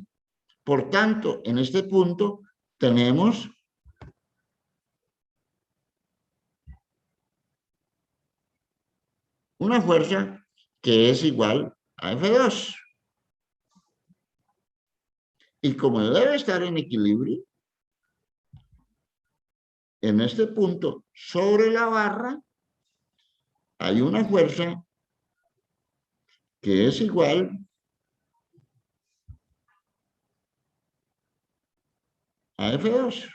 Speaker 1: Por tanto, en este punto tenemos una fuerza que es igual a F2. Y como debe estar en equilibrio, en este punto, sobre la barra, hay una fuerza que es igual a F2.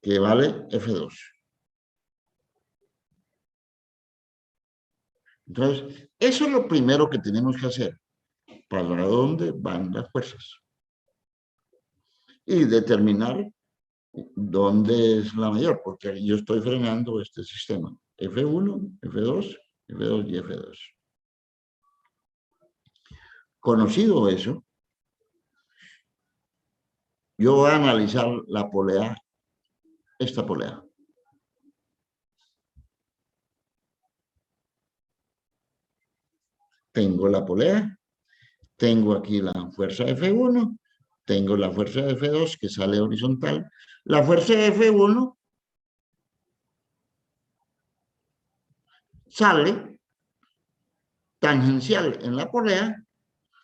Speaker 1: Que vale F2. Entonces, eso es lo primero que tenemos que hacer. ¿Para dónde van las fuerzas? Y determinar dónde es la mayor, porque yo estoy frenando este sistema. F1, F2, F2 y F2. Conocido eso, yo voy a analizar la polea, esta polea. Tengo la polea, tengo aquí la fuerza F1, tengo la fuerza de F2 que sale horizontal. La fuerza de F1 sale tangencial en la polea,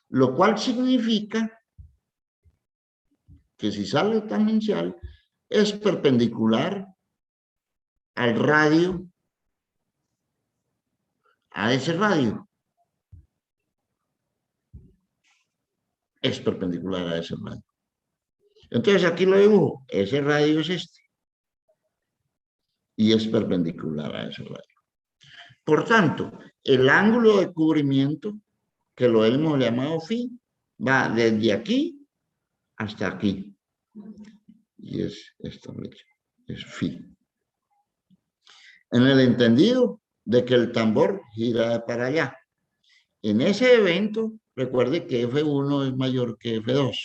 Speaker 1: lo cual significa que si sale tangencial es perpendicular al radio, a ese radio. Es perpendicular a ese radio. Entonces aquí lo dibujo, ese radio es este. Y es perpendicular a ese radio. Por tanto, el ángulo de cubrimiento, que lo hemos llamado phi, va desde aquí hasta aquí. Y es esta flecha, es phi. En el entendido de que el tambor gira para allá. En ese evento, recuerde que F1 es mayor que F2.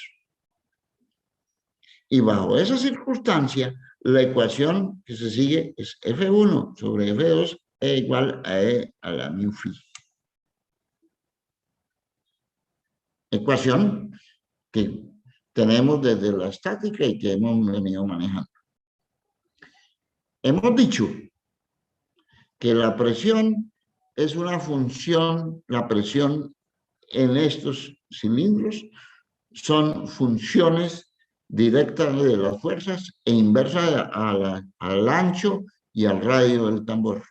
Speaker 1: Y bajo esa circunstancia, la ecuación que se sigue es F1 sobre F2 es igual a E a la mu phi. Ecuación que tenemos desde la estática y que hemos venido manejando. Hemos dicho que la presión es una función, la presión en estos cilindros son funciones directas de las fuerzas e inversas al ancho y al radio del tambor.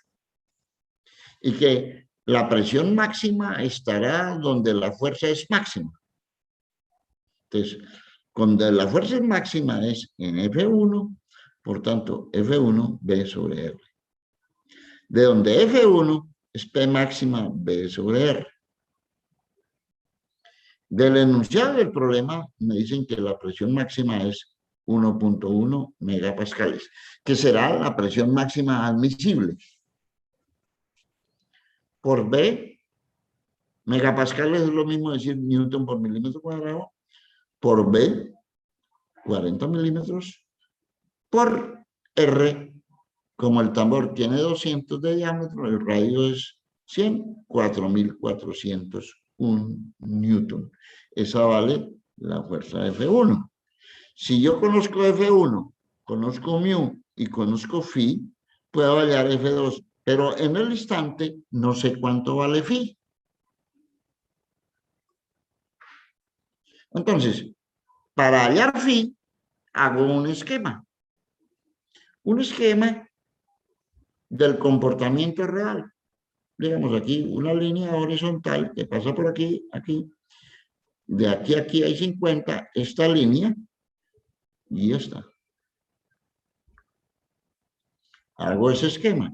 Speaker 1: Y que la presión máxima estará donde la fuerza es máxima. Entonces, cuando la fuerza máxima es en F1, por tanto, F1 B sobre R. De donde F1 es P máxima B sobre R. Del enunciado del problema me dicen que la presión máxima es 1.1 megapascales, que será la presión máxima admisible. Por B Megapascal es lo mismo decir Newton por milímetro cuadrado, por B, 40 milímetros, por R, como el tambor tiene 200 de diámetro, el radio es 100, 4.401 newton. Esa vale la fuerza F1. Si yo conozco F1, conozco mu y conozco phi, puedo hallar F2, pero en el instante no sé cuánto vale phi. Entonces, para hallar phi, hago un esquema. Un esquema del comportamiento real. Digamos aquí una línea horizontal que pasa por aquí, aquí. De aquí a aquí hay 50, esta línea y esta. Hago ese esquema.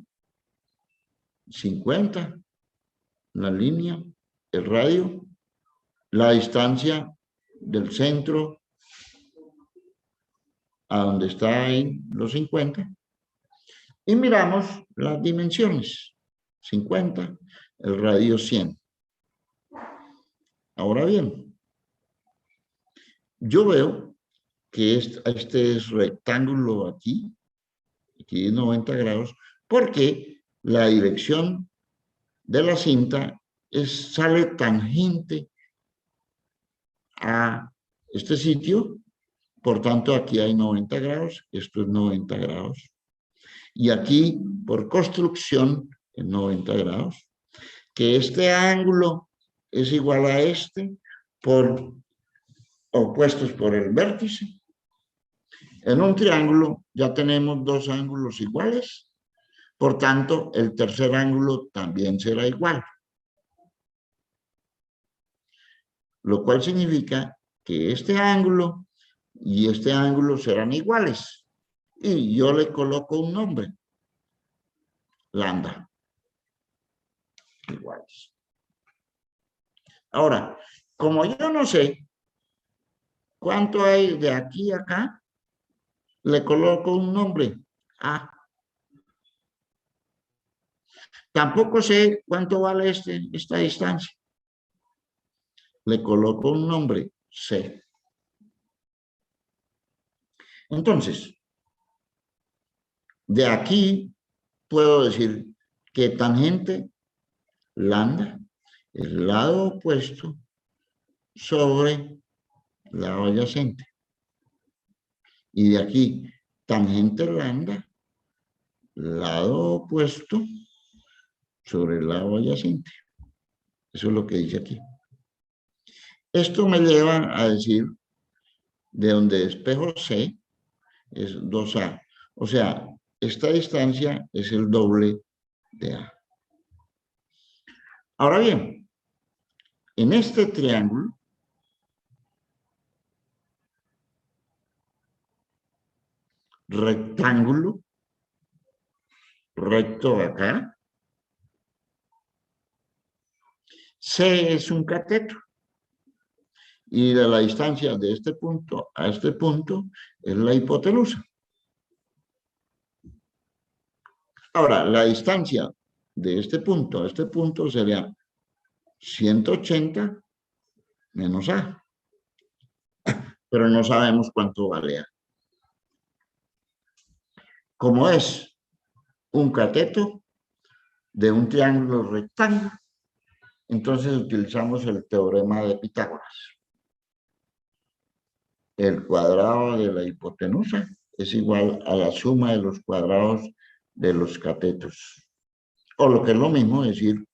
Speaker 1: 50, la línea, el radio, la distancia del centro a donde está ahí los 50. Y miramos las dimensiones. 50, el radio 100. Ahora bien, yo veo que este es rectángulo aquí es 90 grados, porque la dirección de la cinta sale tangente a este sitio, por tanto aquí hay 90 grados, esto es 90 grados, y aquí por construcción es 90 grados, que este ángulo es igual a este por opuestos por el vértice. En un triángulo ya tenemos dos ángulos iguales, por tanto, el tercer ángulo también será igual. Lo cual significa que este ángulo y este ángulo serán iguales. Y yo le coloco un nombre. Lambda. Iguales. Ahora, como yo no sé cuánto hay de aquí a acá, le coloco un nombre. A. Tampoco sé cuánto vale esta distancia. Le coloco un nombre, C. Entonces, de aquí puedo decir que tangente lambda es el lado opuesto sobre lado adyacente. Y de aquí, tangente lambda, lado opuesto sobre el lado adyacente. Eso es lo que dice aquí. Esto me lleva a decir de donde espejo C es 2A. O sea, esta distancia es el doble de A. Ahora bien, en este triángulo, rectángulo, recto acá, C es un cateto. Y de la distancia de este punto a este punto es la hipotenusa. Ahora, la distancia de este punto a este punto sería 180 menos A. Pero no sabemos cuánto vale A. Como es un cateto de un triángulo rectángulo, entonces utilizamos el teorema de Pitágoras. El cuadrado de la hipotenusa es igual a la suma de los cuadrados de los catetos. O lo que es lo mismo, decir,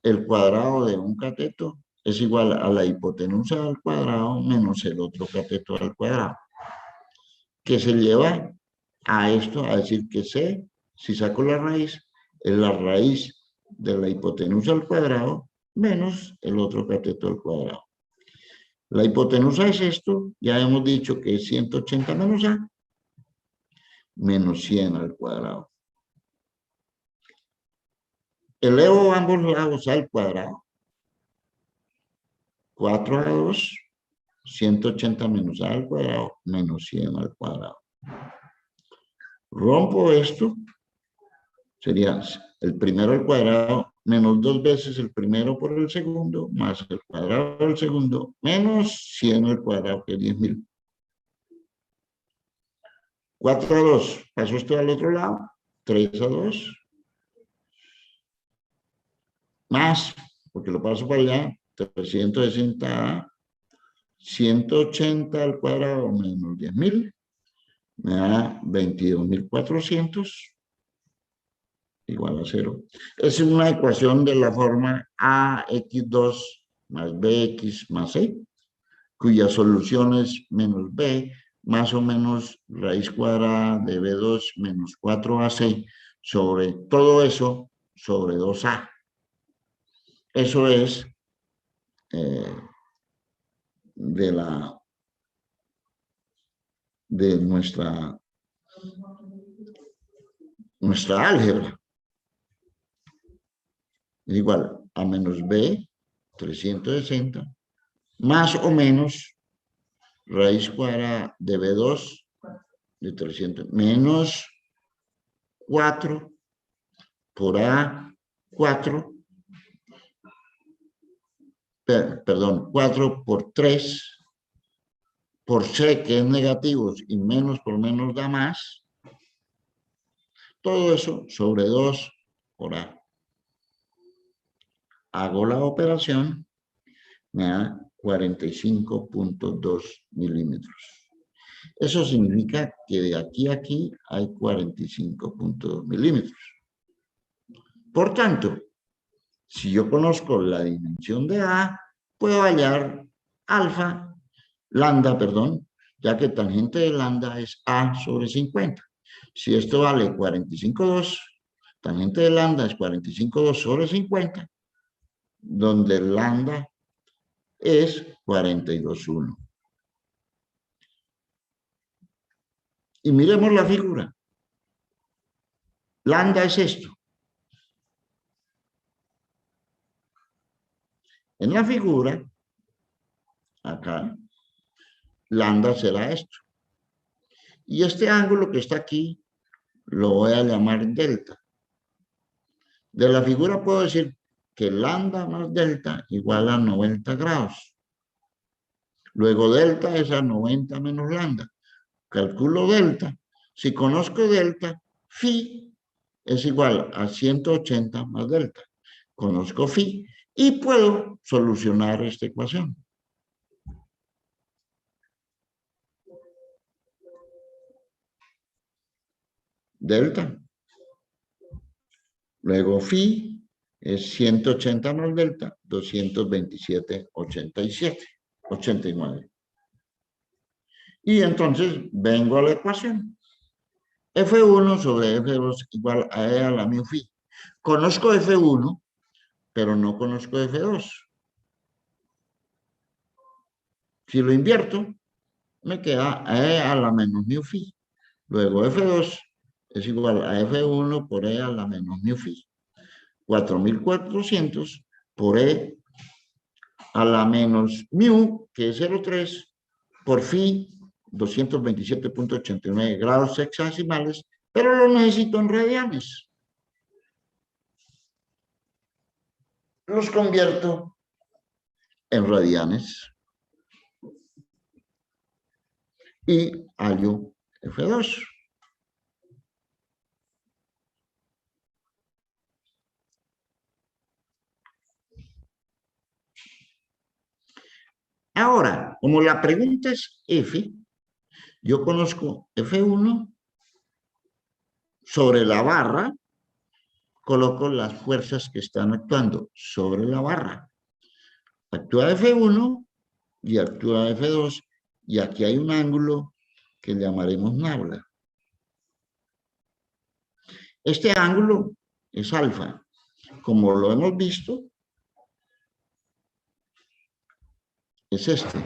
Speaker 1: el cuadrado de un cateto es igual a la hipotenusa al cuadrado menos el otro cateto al cuadrado. Que se lleva a esto, a decir que C, si saco la raíz, es la raíz de la hipotenusa al cuadrado menos el otro cateto al cuadrado. La hipotenusa es esto, ya hemos dicho que es 180 menos A, menos 100 al cuadrado. Elevo ambos lados al cuadrado. 4A2, 180 menos A al cuadrado, menos 100 al cuadrado. Rompo esto, sería el primero al cuadrado menos 2 veces el primero por el segundo, más el cuadrado del segundo, menos 100 al cuadrado, que es 10.000. 4 a 2, paso esto al otro lado, 3 a 2, más, porque lo paso para allá, 360A, 180 al cuadrado menos 10.000, me da 22.400 igual a 0. Es una ecuación de la forma ax2 más bx más c, cuya solución es menos b más o menos raíz cuadrada de b2 menos 4ac sobre todo eso sobre 2a. Eso es de nuestra álgebra. Es igual a menos b, 360, más o menos raíz cuadrada de b2 de 300, menos 4 por a 4, perdón, 4 por 3, por c, que es negativo, y menos por menos da más. Todo eso sobre 2 por a. Hago la operación, me da 45.2 milímetros. Eso significa que de aquí a aquí hay 45.2 milímetros. Por tanto, si yo conozco la dimensión de A, puedo hallar lambda, ya que tangente de lambda es A sobre 50. Si esto vale 45.2, tangente de lambda es 45.2 sobre 50, donde el lambda es 42.1. Y miremos la figura. Lambda es esto. En la figura, acá, lambda será esto. Y este ángulo que está aquí, lo voy a llamar delta. De la figura puedo decir que lambda más delta igual a 90 grados. Luego delta es a 90 menos lambda. Calculo delta. Si conozco delta, phi es igual a 180 más delta. Conozco phi y puedo solucionar esta ecuación. Delta. Luego phi es 180 más delta, 227,89. Y entonces vengo a la ecuación. F1 sobre F2 igual a E a la mu phi. Conozco F1, pero no conozco F2. Si lo invierto, me queda E a la menos mu phi. Luego F2 es igual a F1 por E a la menos mu phi. 4.400 por E a la menos mu, que es 0,3, por phi, 227.89 grados hexadecimales, pero lo necesito en radianes. Los convierto en radianes y hallo F2. Ahora, como la pregunta es F, yo conozco F1 sobre la barra, coloco las fuerzas que están actuando sobre la barra. Actúa F1 y actúa F2, y aquí hay un ángulo que llamaremos nabla. Este ángulo es alfa. Como lo hemos visto, es este.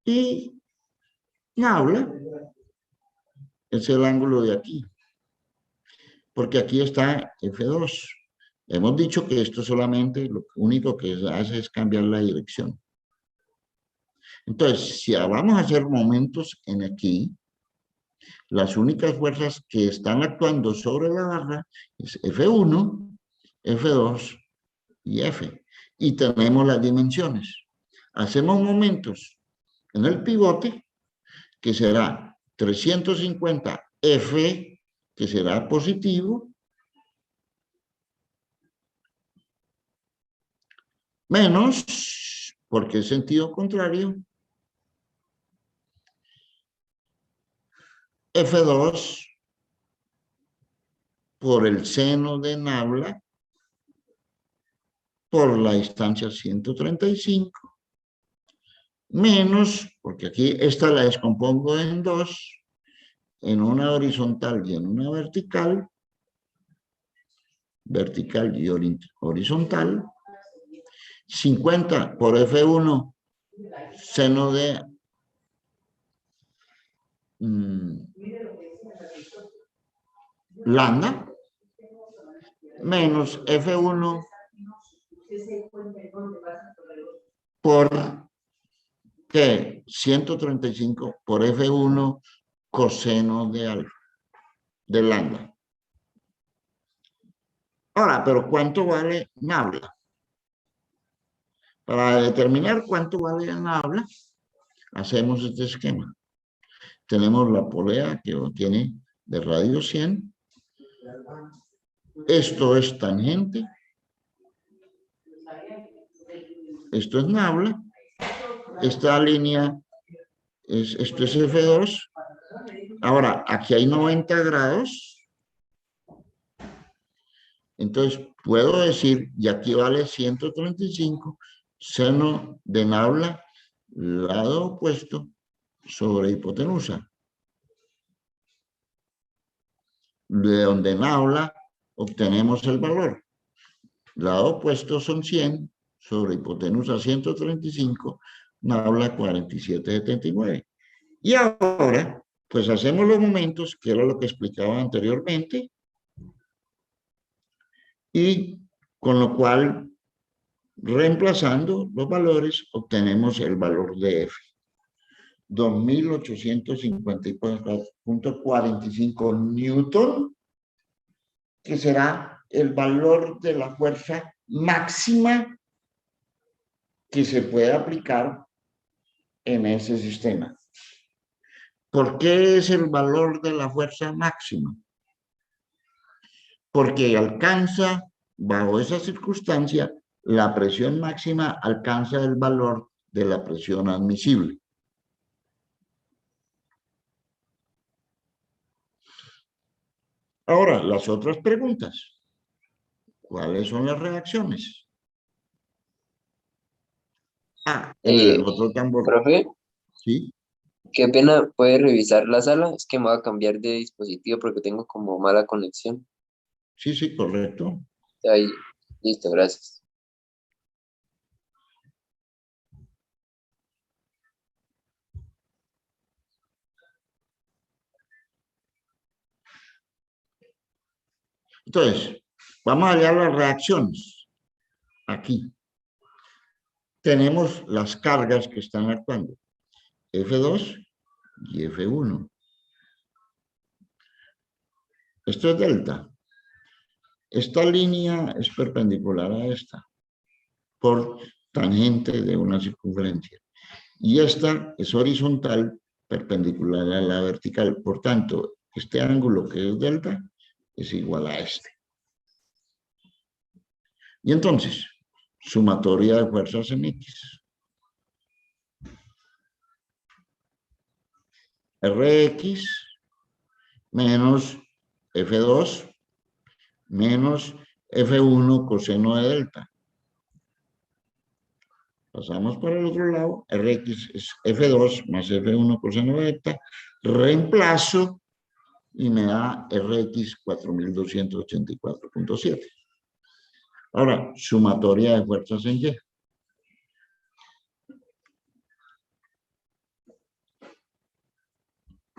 Speaker 1: Y nabla es el ángulo de aquí. Porque aquí está F2. Hemos dicho que esto solamente lo único que hace es cambiar la dirección. Entonces, si vamos a hacer momentos en aquí, Las únicas fuerzas que están actuando sobre la barra es F1, F2 y F. Y tenemos las dimensiones. Hacemos momentos en el pivote, que será 350 F, que será positivo, menos, porque es sentido contrario, F2 por el seno de Nabla por la distancia 135, menos, porque aquí esta la descompongo en dos, en una horizontal y en una vertical, vertical y horizontal, 50 por F1 seno de lambda, menos F1 por ¿qué? 135 por F1 coseno de alfa, de lambda. Ahora, pero ¿cuánto vale Nabla? Para determinar cuánto vale Nabla, hacemos este esquema. Tenemos la polea que tiene de radio 100. Esto es tangente. Esto es Nabla. Esta línea, esto es F2. Ahora, aquí hay 90 grados. Entonces, puedo decir, y aquí vale 135, seno de Nabla, lado opuesto, sobre hipotenusa. De donde Nabla obtenemos el valor. Lado opuesto son 100, sobre hipotenusa 135, Nabla 47,79. Y ahora, pues hacemos los momentos, que era lo que explicaba anteriormente, y con lo cual, reemplazando los valores, obtenemos el valor de F. 2.854.45 newton, que será el valor de la fuerza máxima que se puede aplicar en ese sistema. ¿Por qué es el valor de la fuerza máxima? Porque alcanza, bajo esa circunstancia, la presión máxima alcanza el valor de la presión admisible. Ahora, las otras preguntas. ¿Cuáles son las reacciones? El otro tambor.
Speaker 4: Profe,
Speaker 1: ¿Sí?
Speaker 4: qué pena, ¿puede revisar la sala? Es que me voy a cambiar de dispositivo porque tengo como mala conexión.
Speaker 1: Sí, correcto.
Speaker 4: Ahí, listo, gracias.
Speaker 1: Entonces, vamos a leer las reacciones. Aquí. Tenemos las cargas que están actuando. F2 y F1. Esto es delta. Esta línea es perpendicular a esta, por tangente de una circunferencia. Y esta es horizontal, perpendicular a la vertical. Por tanto, este ángulo que es delta es igual a este. Y entonces, sumatoria de fuerzas en X. Rx menos F2 menos F1 coseno de delta. Pasamos para el otro lado. Rx es F2 más F1 coseno de delta. Reemplazo y me da Rx 4284.7. Ahora, sumatoria de fuerzas en Y.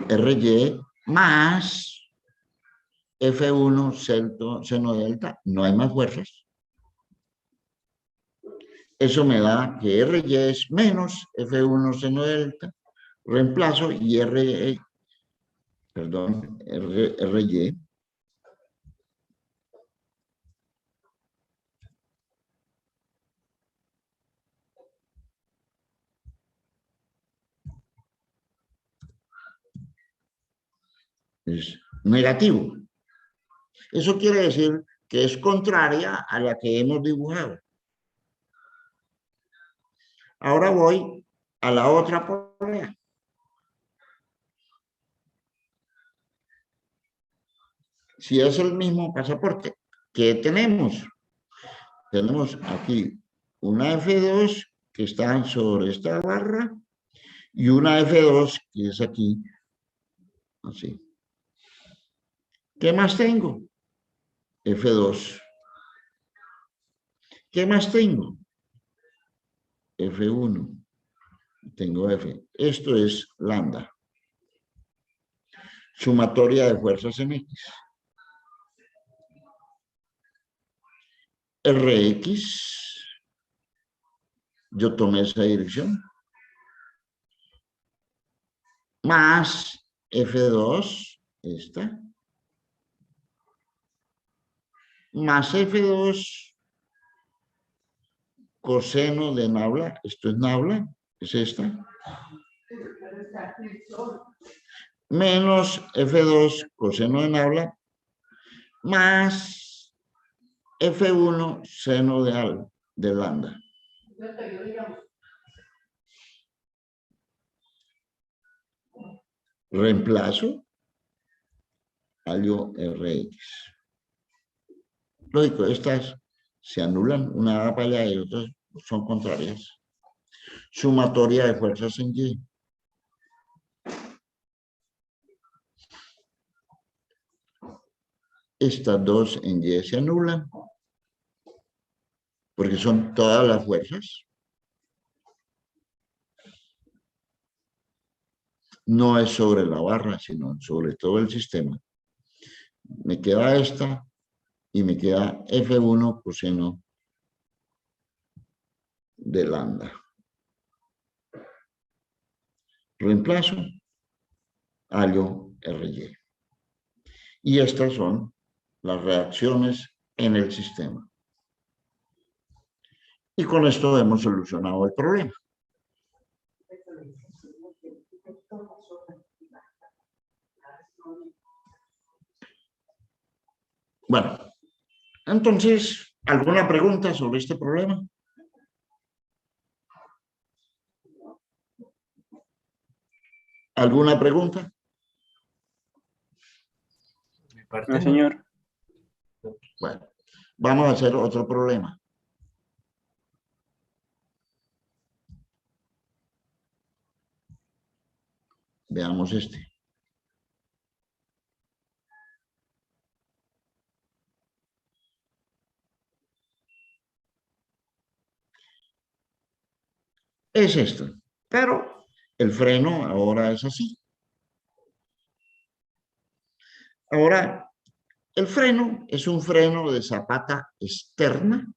Speaker 1: Ry más F1 seno delta. No hay más fuerzas. Eso me da que Ry es menos F1 seno delta. Reemplazo y perdón, RY. Es negativo. Eso quiere decir que es contraria a la que hemos dibujado. Ahora voy a la otra polea. Si es el mismo pasaporte, ¿qué tenemos? Tenemos aquí una F2 que está sobre esta barra y una F2 que es aquí, así. ¿Qué más tengo? F2. ¿Qué más tengo? F1. Tengo F. Esto es lambda. Sumatoria de fuerzas en X. Rx. Yo tomé esa dirección. Más F2, esta. Más F2 coseno de Nabla, esto es Nabla, es esta. Menos F2 coseno de Nabla, más F1 seno de lambda. Reemplazo, hallo Rx. Lógico, estas se anulan, una va para allá y otras son contrarias. Sumatoria de fuerzas en Y. Estas dos en Y se anulan, porque son todas las fuerzas. No es sobre la barra, sino sobre todo el sistema. Me queda esta y me queda F1 coseno de lambda. Reemplazo, hallo RY. Y estas son las reacciones en el sistema. Y con esto hemos solucionado el problema. Bueno, entonces, ¿alguna pregunta sobre este problema? ¿Alguna pregunta?
Speaker 3: No, señor.
Speaker 1: Bueno, vamos a hacer otro problema. Veamos este. Es esto, pero el freno ahora es así. Ahora, el freno es un freno de zapata externa,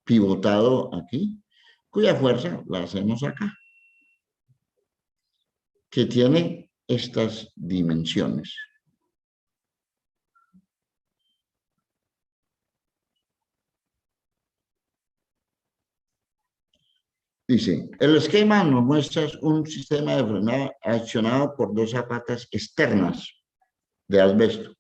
Speaker 1: pivotado aquí, cuya fuerza la hacemos acá, que tiene estas dimensiones. Dice, el esquema nos muestra un sistema de frenado accionado por dos zapatas externas de asbesto.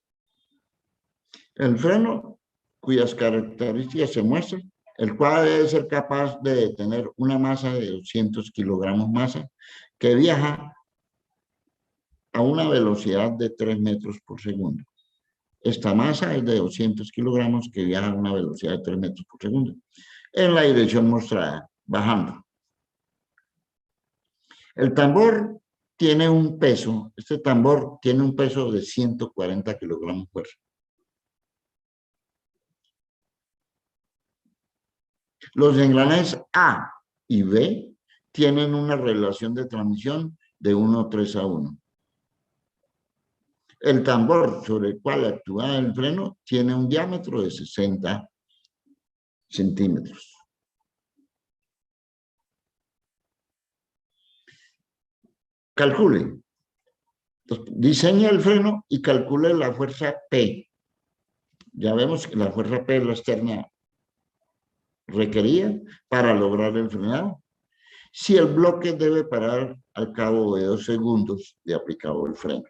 Speaker 1: El freno, cuyas características se muestran, el cual debe ser capaz de detener una masa de 200 kilogramos masa que viaja a una velocidad de 3 metros por segundo. Esta masa es de 200 kilogramos que viaja a una velocidad de 3 metros por segundo. En la dirección mostrada, bajando. El tambor tiene un peso, este tambor tiene un peso de 140 kilogramos fuerza. Los engranes A y B tienen una relación de transmisión de 1:3:1. El tambor sobre el cual actúa el freno tiene un diámetro de 60 centímetros. calcule. Entonces, diseñe el freno y calcule la fuerza P. Ya vemos que la fuerza P es la externa requerida para lograr el frenado. Si el bloque debe parar al cabo de 2 segundos de aplicado el freno.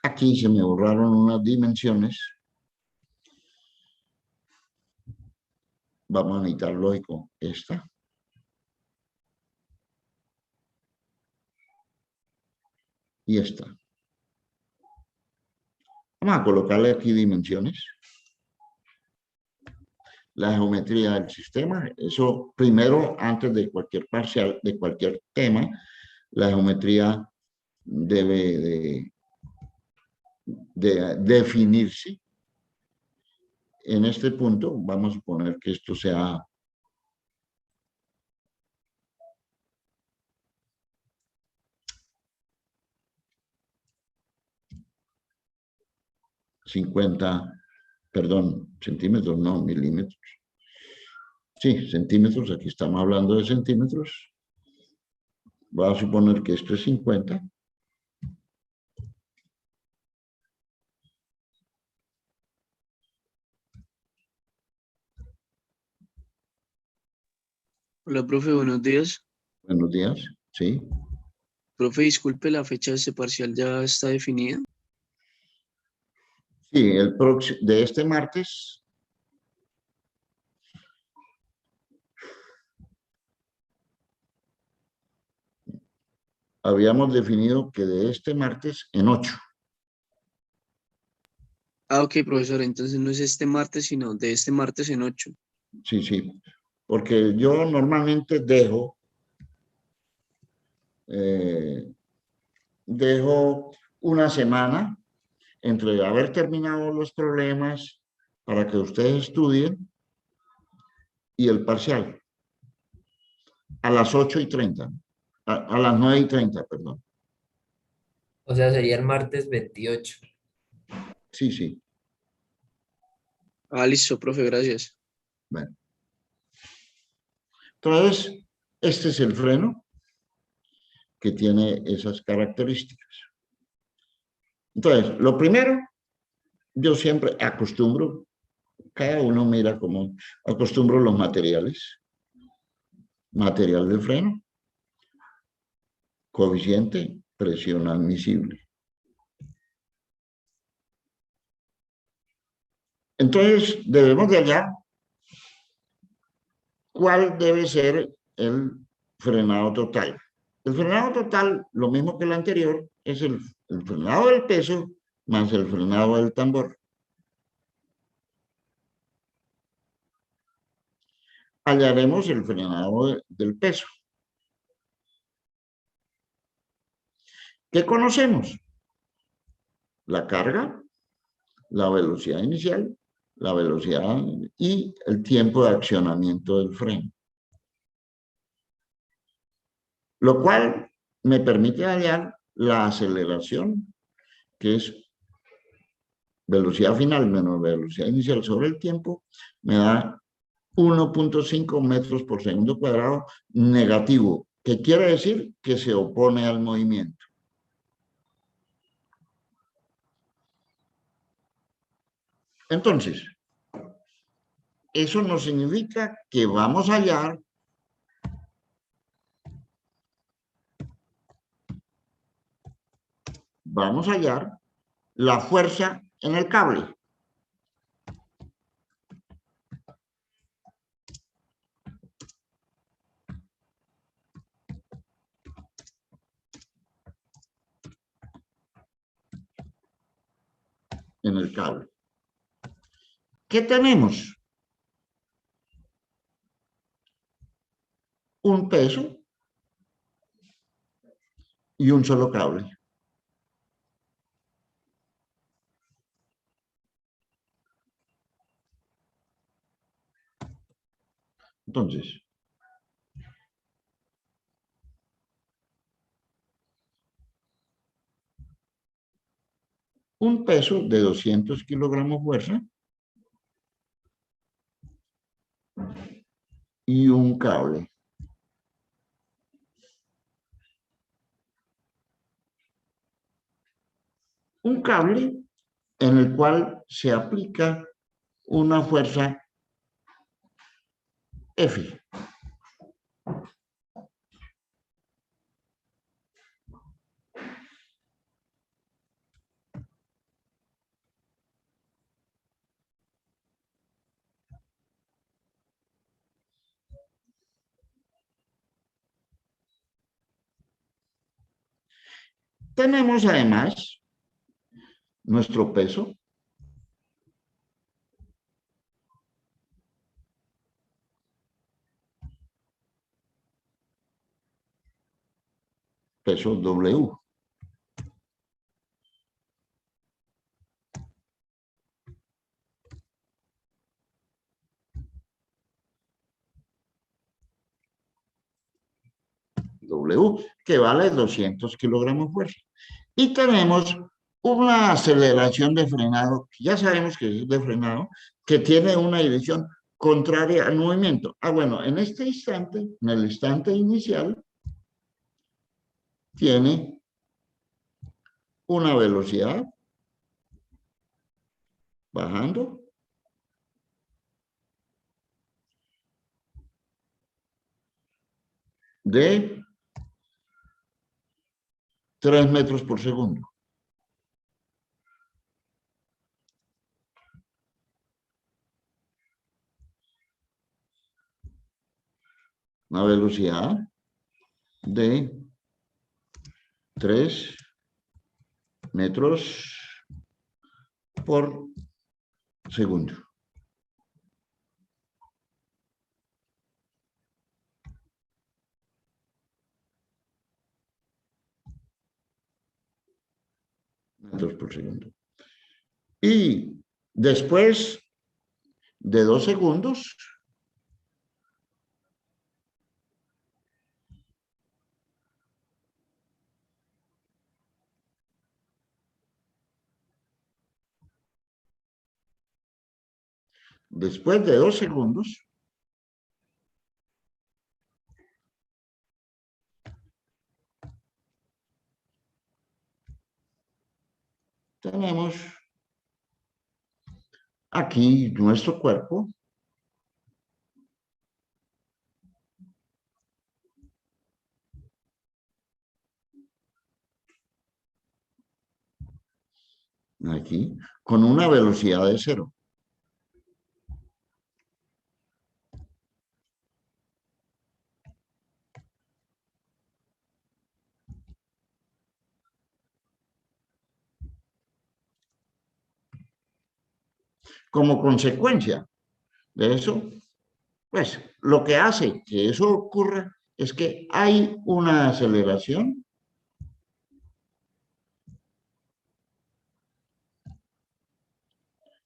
Speaker 1: Aquí se me borraron unas dimensiones. Vamos a necesitar, lógico, esta. Y esta. Vamos a colocarle aquí dimensiones. La geometría del sistema. Eso primero, antes de cualquier parcial, de cualquier tema, la geometría debe de definirse. En este punto, vamos a suponer que esto sea 50, perdón, centímetros, no, milímetros. Sí, centímetros, aquí estamos hablando de centímetros. Voy a suponer que esto es 50.
Speaker 3: Hola, profe, buenos días.
Speaker 1: Buenos días, sí.
Speaker 3: Profe, disculpe, la fecha de este parcial ya está definida.
Speaker 1: Sí, el próximo, de este martes. Habíamos definido que de este martes en 8.
Speaker 3: Ah, ok, profesor, entonces no es este martes, sino de este martes en 8.
Speaker 1: Sí, sí. Porque yo normalmente dejo una semana entre haber terminado los problemas para que ustedes estudien y el parcial. A las 8:30. A las 9:30, perdón.
Speaker 8: O sea, sería el martes 28.
Speaker 1: Sí, sí.
Speaker 3: Ah, listo, profe, gracias.
Speaker 1: Bueno. Entonces, este es el freno que tiene esas características. Entonces, lo primero, yo siempre acostumbro, cada uno mira cómo acostumbro los materiales. Material de freno, coeficiente, presión admisible. Entonces, debemos de hallar cuál debe ser el frenado total. El frenado total, lo mismo que el anterior, es el frenado del peso más el frenado del tambor. Hallaremos el frenado del peso. ¿Qué conocemos? La carga, la velocidad inicial, la velocidad y el tiempo de accionamiento del freno. Lo cual me permite hallar la aceleración, que es velocidad final menos velocidad inicial sobre el tiempo, me da 1.5 metros por segundo cuadrado negativo, que quiere decir que se opone al movimiento. Entonces, eso no significa que vamos a hallar la fuerza en el cable. En el cable. ¿Qué tenemos? Un peso y un solo cable. Entonces, un peso de 200 kilogramos fuerza y un cable. Un cable en el cual se aplica una fuerza F. Tenemos además nuestro peso. Peso W. W, que vale 200 kilogramos fuerza. Y tenemos una aceleración de frenado, que ya sabemos que es de frenado, que tiene una dirección contraria al movimiento. Bueno, en este instante, en el instante inicial, tiene una velocidad bajando de 3 metros por segundo. Una velocidad de 3 metros por segundo. Metros por segundo. Y después de 2 segundos, tenemos aquí nuestro cuerpo. Aquí, con una velocidad de 0. Como consecuencia de eso, pues lo que hace que eso ocurra es que hay una aceleración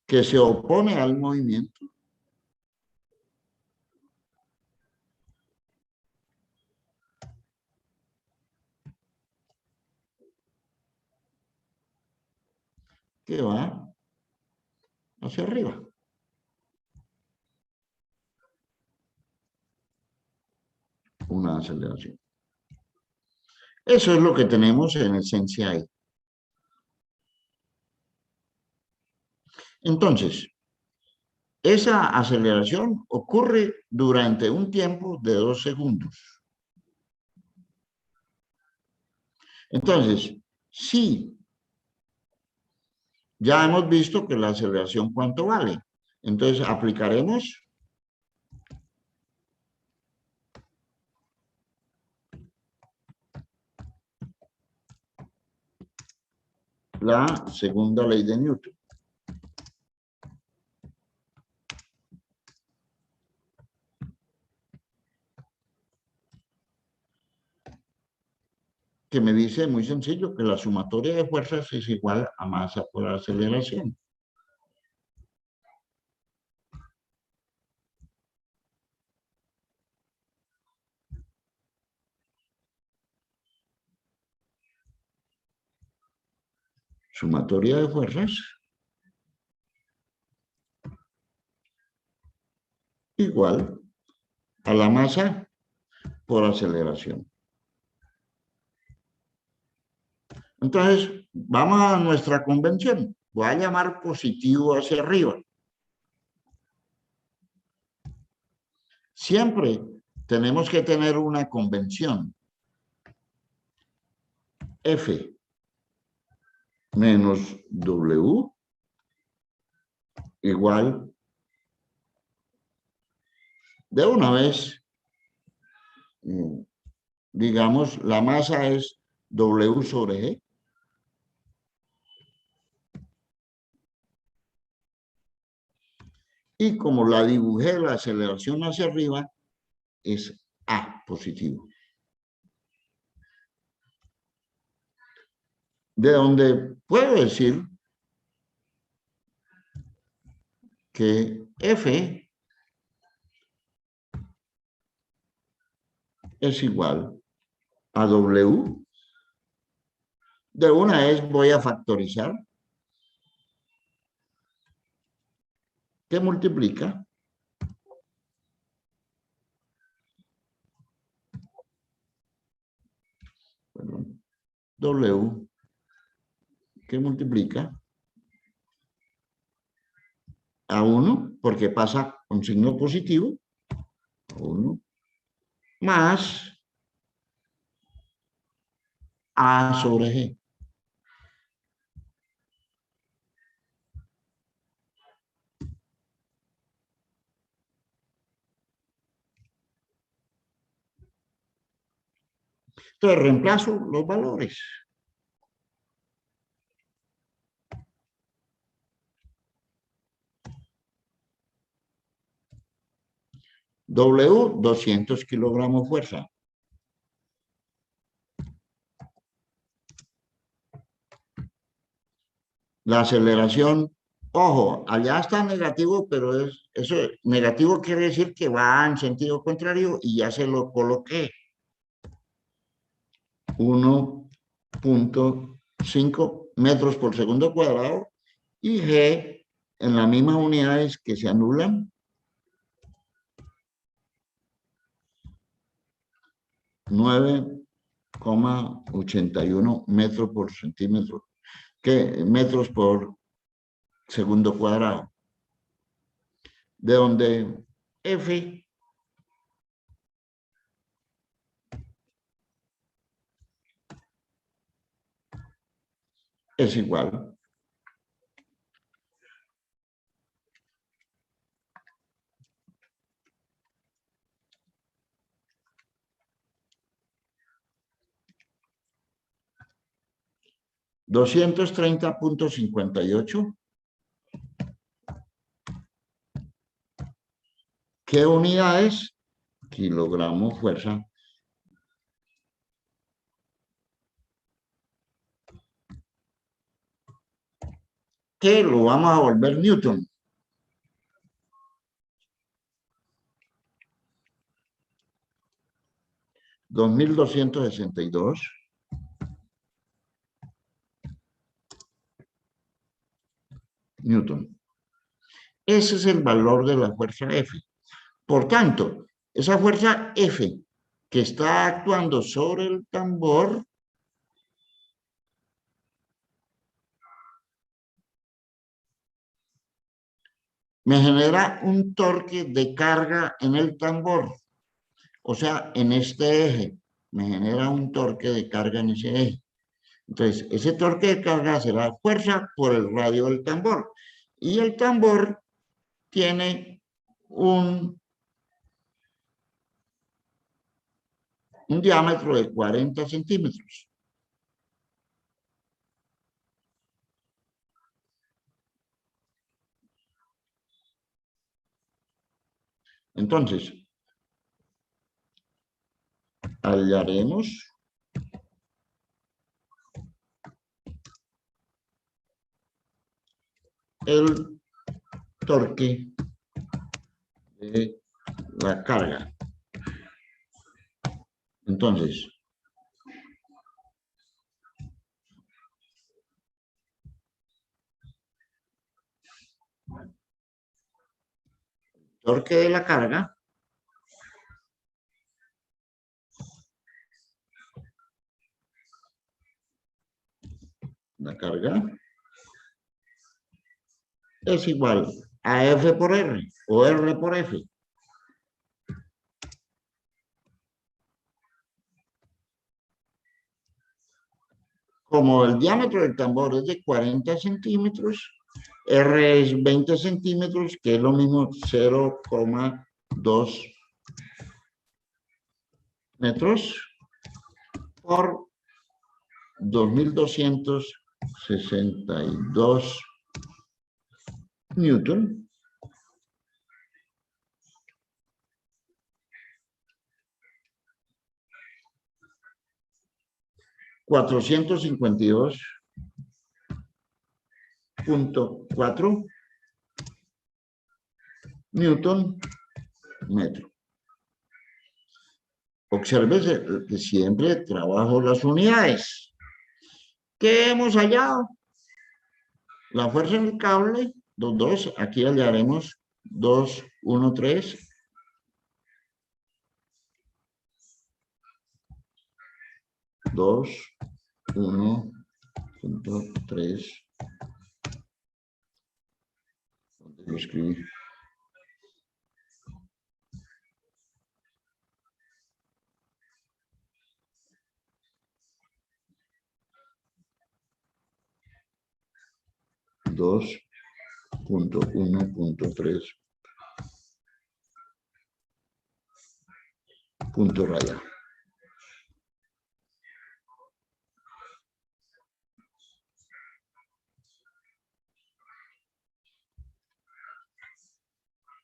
Speaker 1: que se opone al movimiento que va hacia arriba. Una aceleración. Eso es lo que tenemos en esencia ahí. Entonces, esa aceleración ocurre durante un tiempo de 2 segundos. Entonces, sí, ya hemos visto que la aceleración cuánto vale. Entonces, aplicaremos la segunda ley de Newton. Que me dice muy sencillo que la sumatoria de fuerzas es igual a masa por aceleración. sumatoria de fuerzas igual a la masa por aceleración. Entonces, vamos a nuestra convención. Voy a llamar positivo hacia arriba. Siempre tenemos que tener una convención. F menos W igual, de una vez, digamos, la masa es W sobre G. Y como la dibujé la aceleración hacia arriba, es A positivo. De donde puedo decir que F es igual a W. De una vez voy a factorizar. ¿Qué multiplica? Perdón. W. ¿Qué multiplica? A 1, porque pasa con signo positivo. 1. Más A sobre G. Entonces reemplazo los valores. W, 200 kilogramos fuerza. La aceleración, ojo, allá está negativo, pero eso negativo quiere decir que va en sentido contrario y ya se lo coloqué. 1.5 metros por segundo cuadrado y G en las mismas unidades que se anulan. 9,81 metros por centímetro, metros por segundo cuadrado. De donde F es igual . $230.58. ¿Qué unidades? Kilogramos fuerza. ¿Qué lo vamos a volver Newton? $2.262. Newton. Ese es el valor de la fuerza F. Por tanto, esa fuerza F que está actuando sobre el tambor me genera un torque de carga en el tambor. O sea, en este eje me genera un torque de carga en ese eje. Entonces, ese torque de carga será fuerza por el radio del tambor. Y el tambor tiene un diámetro de 40 centímetros. Entonces, hallaremos el torque de la carga. Entonces, torque de la carga es igual a F por R o R por F. Como el diámetro del tambor es de 40 centímetros, R es 20 centímetros, que es lo mismo 0,2 metros por 2262 newton. $452.4 newton metro. Observe que siempre trabajo las unidades. ¿Qué hemos hallado? La fuerza en el cable, 2, aquí hallaremos 2, 1, 3. Dos, 1.3. ¿Dónde lo escribí? Dos, 1.3. Punto raya.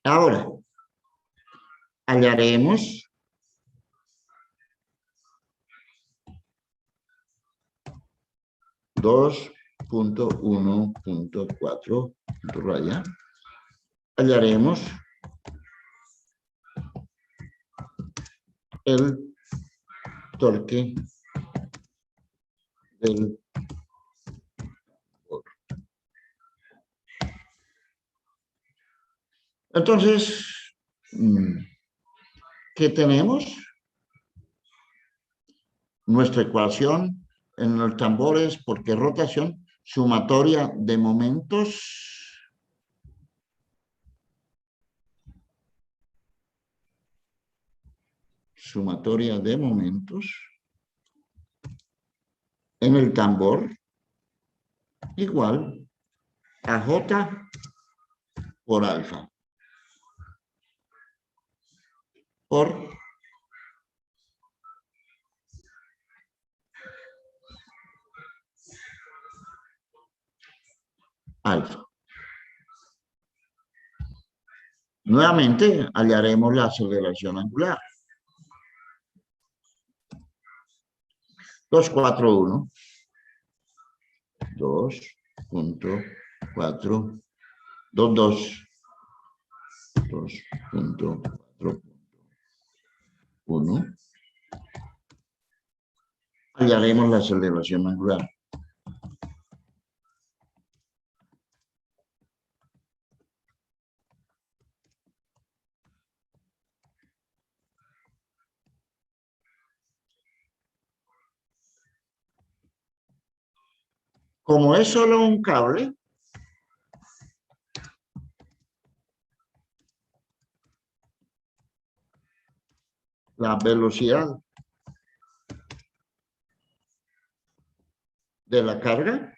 Speaker 1: Ahora, hallaremos dos punto 1.4 raya. Hallaremos el torque del tambor. Entonces, ¿qué tenemos? Nuestra ecuación en el tambor es, porque rotación, sumatoria de momentos en el tambor igual a J por alfa por alfa. Nuevamente hallaremos la aceleración angular. 241. 2.4. 22. 2.4.1. Hallaremos la aceleración angular. Como es solo un cable, la velocidad de la carga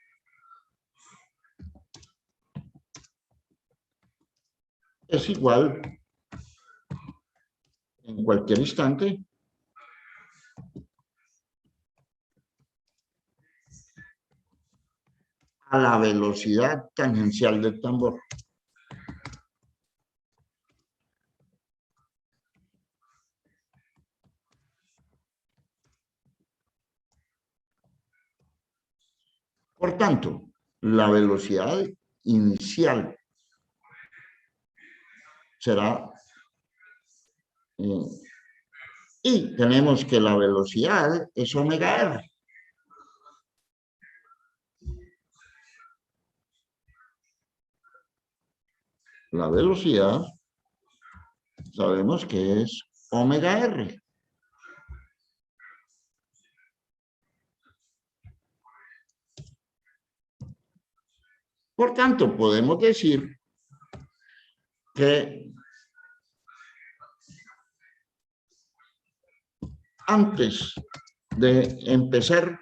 Speaker 1: es igual en cualquier instante a la velocidad tangencial del tambor. Por tanto, la velocidad inicial será y tenemos que la velocidad es omega r. La velocidad sabemos que es omega R. Por tanto, podemos decir que antes de empezar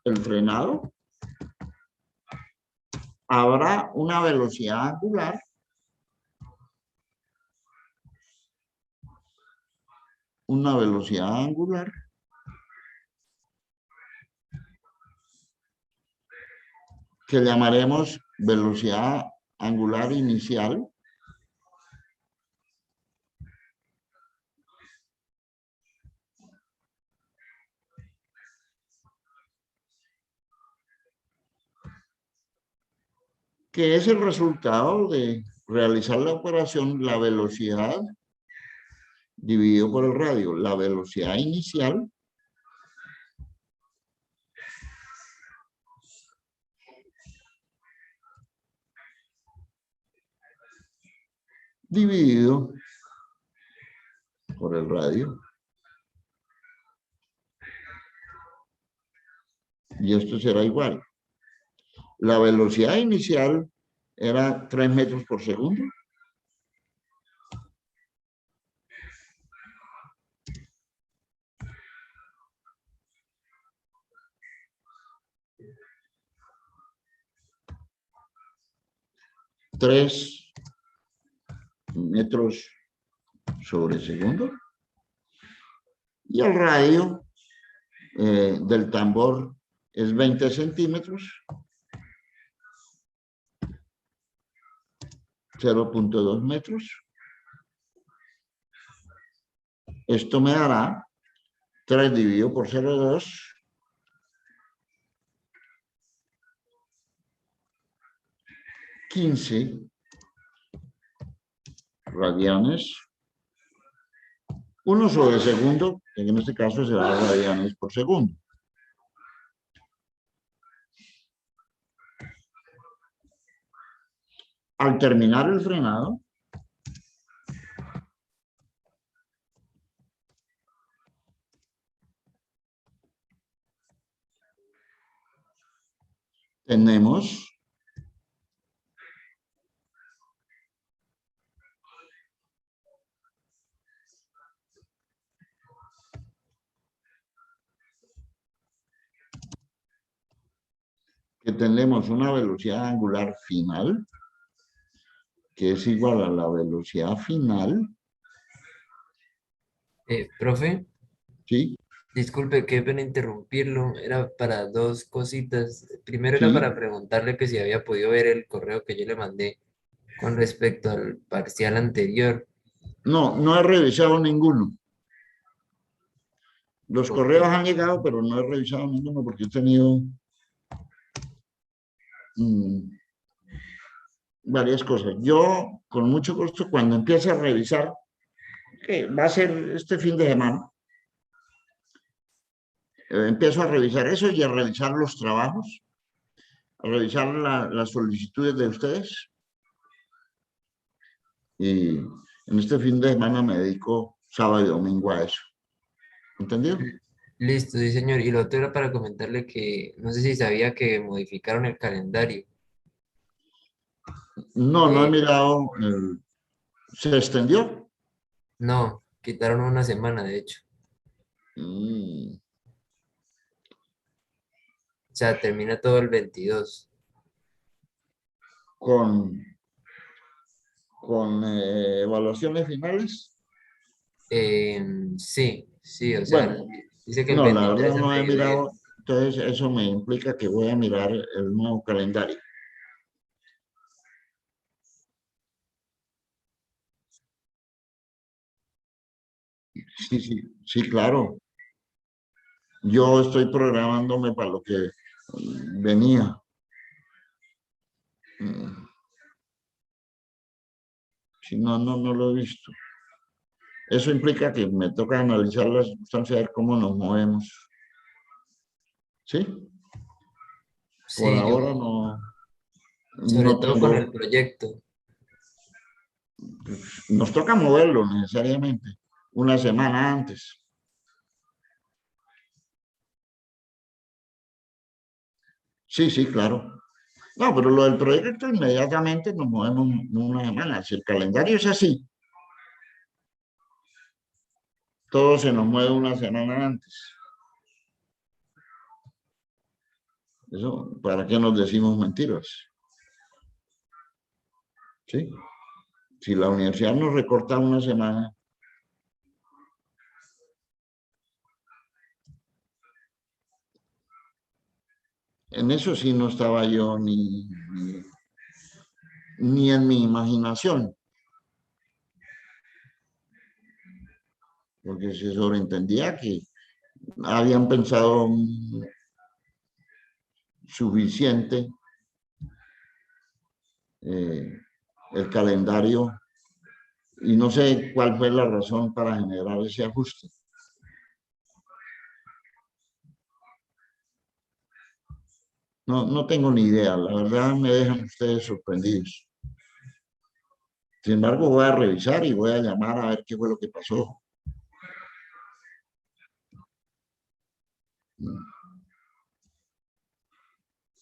Speaker 1: el frenado, habrá una velocidad angular que llamaremos velocidad angular inicial, que es el resultado de realizar la operación, la velocidad dividido por el radio, la velocidad inicial dividido por el radio. Y esto será igual. La velocidad inicial era 3 metros por segundo. Tres metros sobre segundo. Y el radio del tambor es 20 centímetros. 0.2 metros. Esto me dará 3 dividido por 0.2. 15 radianes. 1 sobre segundo, que en este caso será radianes por segundo. Al terminar el frenado, tenemos una velocidad angular final que es igual a la velocidad final.
Speaker 8: Profe,
Speaker 1: ¿Sí?
Speaker 8: disculpe, qué pena interrumpirlo. Era para dos cositas. Primero era
Speaker 1: Sí.
Speaker 8: para preguntarle que si había podido ver el correo que yo le mandé con respecto al parcial anterior.
Speaker 1: No, no he revisado ninguno. Los
Speaker 8: Ok.
Speaker 1: correos han llegado, pero no he revisado ninguno porque he tenido varias cosas. Yo, con mucho gusto, cuando empiece a revisar, que va a ser este fin de semana, empiezo a revisar eso y a revisar los trabajos, a revisar las solicitudes de ustedes. Y en este fin de semana me dedico sábado y domingo a eso. ¿Entendido?
Speaker 8: Listo, sí, señor. Y lo otro era para comentarle que no sé si sabía que modificaron el calendario.
Speaker 1: No, no he mirado. ¿Se extendió?
Speaker 8: No, quitaron una semana, de hecho.
Speaker 1: Mm,
Speaker 8: O sea, termina todo el 22.
Speaker 1: con evaluaciones finales.
Speaker 8: Sí, sí, o sea,
Speaker 1: Bueno,
Speaker 8: dice que el
Speaker 1: no, la
Speaker 8: 23
Speaker 1: verdad
Speaker 8: de
Speaker 1: no he
Speaker 8: febrero.
Speaker 1: mirado. Entonces eso me implica que voy a mirar el nuevo calendario. Sí, sí, sí, claro. Yo estoy programándome para lo que venía. Si no, no lo he visto. Eso implica que me toca analizar las circunstancias, ver cómo nos movemos. ¿Sí? Por
Speaker 8: Sí, yo,
Speaker 1: ahora no
Speaker 8: sobre todo con
Speaker 1: tengo.
Speaker 8: el proyecto.
Speaker 1: nos toca moverlo necesariamente una semana antes. Sí, sí, claro. No, pero lo del proyecto inmediatamente nos movemos una semana. Si el calendario es así, todo se nos mueve una semana antes. Eso, ¿para qué nos decimos mentiras? ¿Sí? Si la universidad nos recorta una semana, en eso sí no estaba yo ni en mi imaginación. Porque se sobreentendía que habían pensado suficiente el calendario y no sé cuál fue la razón para generar ese ajuste. No tengo ni idea, la verdad me dejan ustedes sorprendidos. Sin embargo, voy a revisar y voy a llamar a ver qué fue lo que pasó.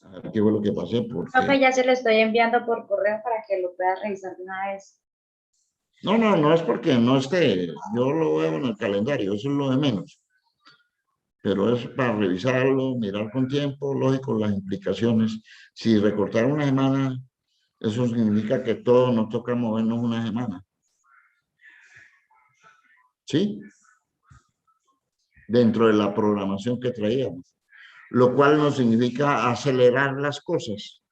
Speaker 1: A ver qué fue lo que pasé,
Speaker 9: Profe,
Speaker 1: porque...
Speaker 9: ya se lo estoy enviando por correo para que lo pueda revisar de una vez.
Speaker 1: No es porque no esté, yo lo veo en el calendario, eso es lo de menos. Pero es para revisarlo, mirar con tiempo, lógico, las implicaciones. Si recortar una semana, eso significa que todos nos toca movernos una semana. ¿Sí? Dentro de la programación que traíamos. Lo cual no significa acelerar las cosas.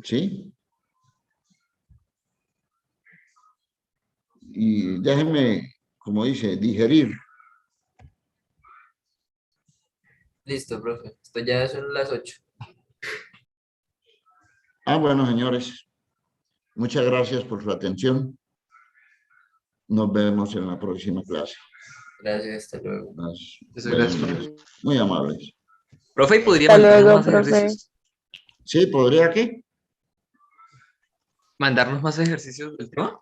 Speaker 1: ¿Sí? Y déjenme, como dice, digerir.
Speaker 8: Listo, profe. Esto ya son las 8.
Speaker 1: Bueno, señores, muchas gracias por su atención. Nos vemos en la próxima clase.
Speaker 8: Gracias, hasta luego.
Speaker 1: Buenos días. Muy amables.
Speaker 10: Profe, ¿y podría
Speaker 5: Hasta
Speaker 10: mandarnos
Speaker 5: luego,
Speaker 10: más
Speaker 5: profe.
Speaker 10: ejercicios?
Speaker 1: Sí, ¿podría qué?
Speaker 10: ¿Mandarnos más ejercicios del tema?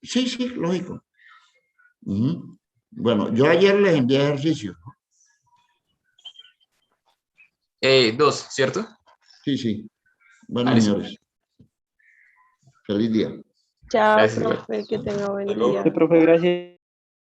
Speaker 1: Sí, sí, lógico. Ujú. Bueno, yo ayer les envié ejercicios.
Speaker 10: 2, ¿cierto?
Speaker 1: Sí, sí. Bueno,
Speaker 10: Listo.
Speaker 1: señores. Feliz día.
Speaker 5: Chao,
Speaker 10: Gracias.
Speaker 5: profe, que tenga buen
Speaker 10: Hasta luego.
Speaker 5: día.
Speaker 7: Sí, profe, gracias.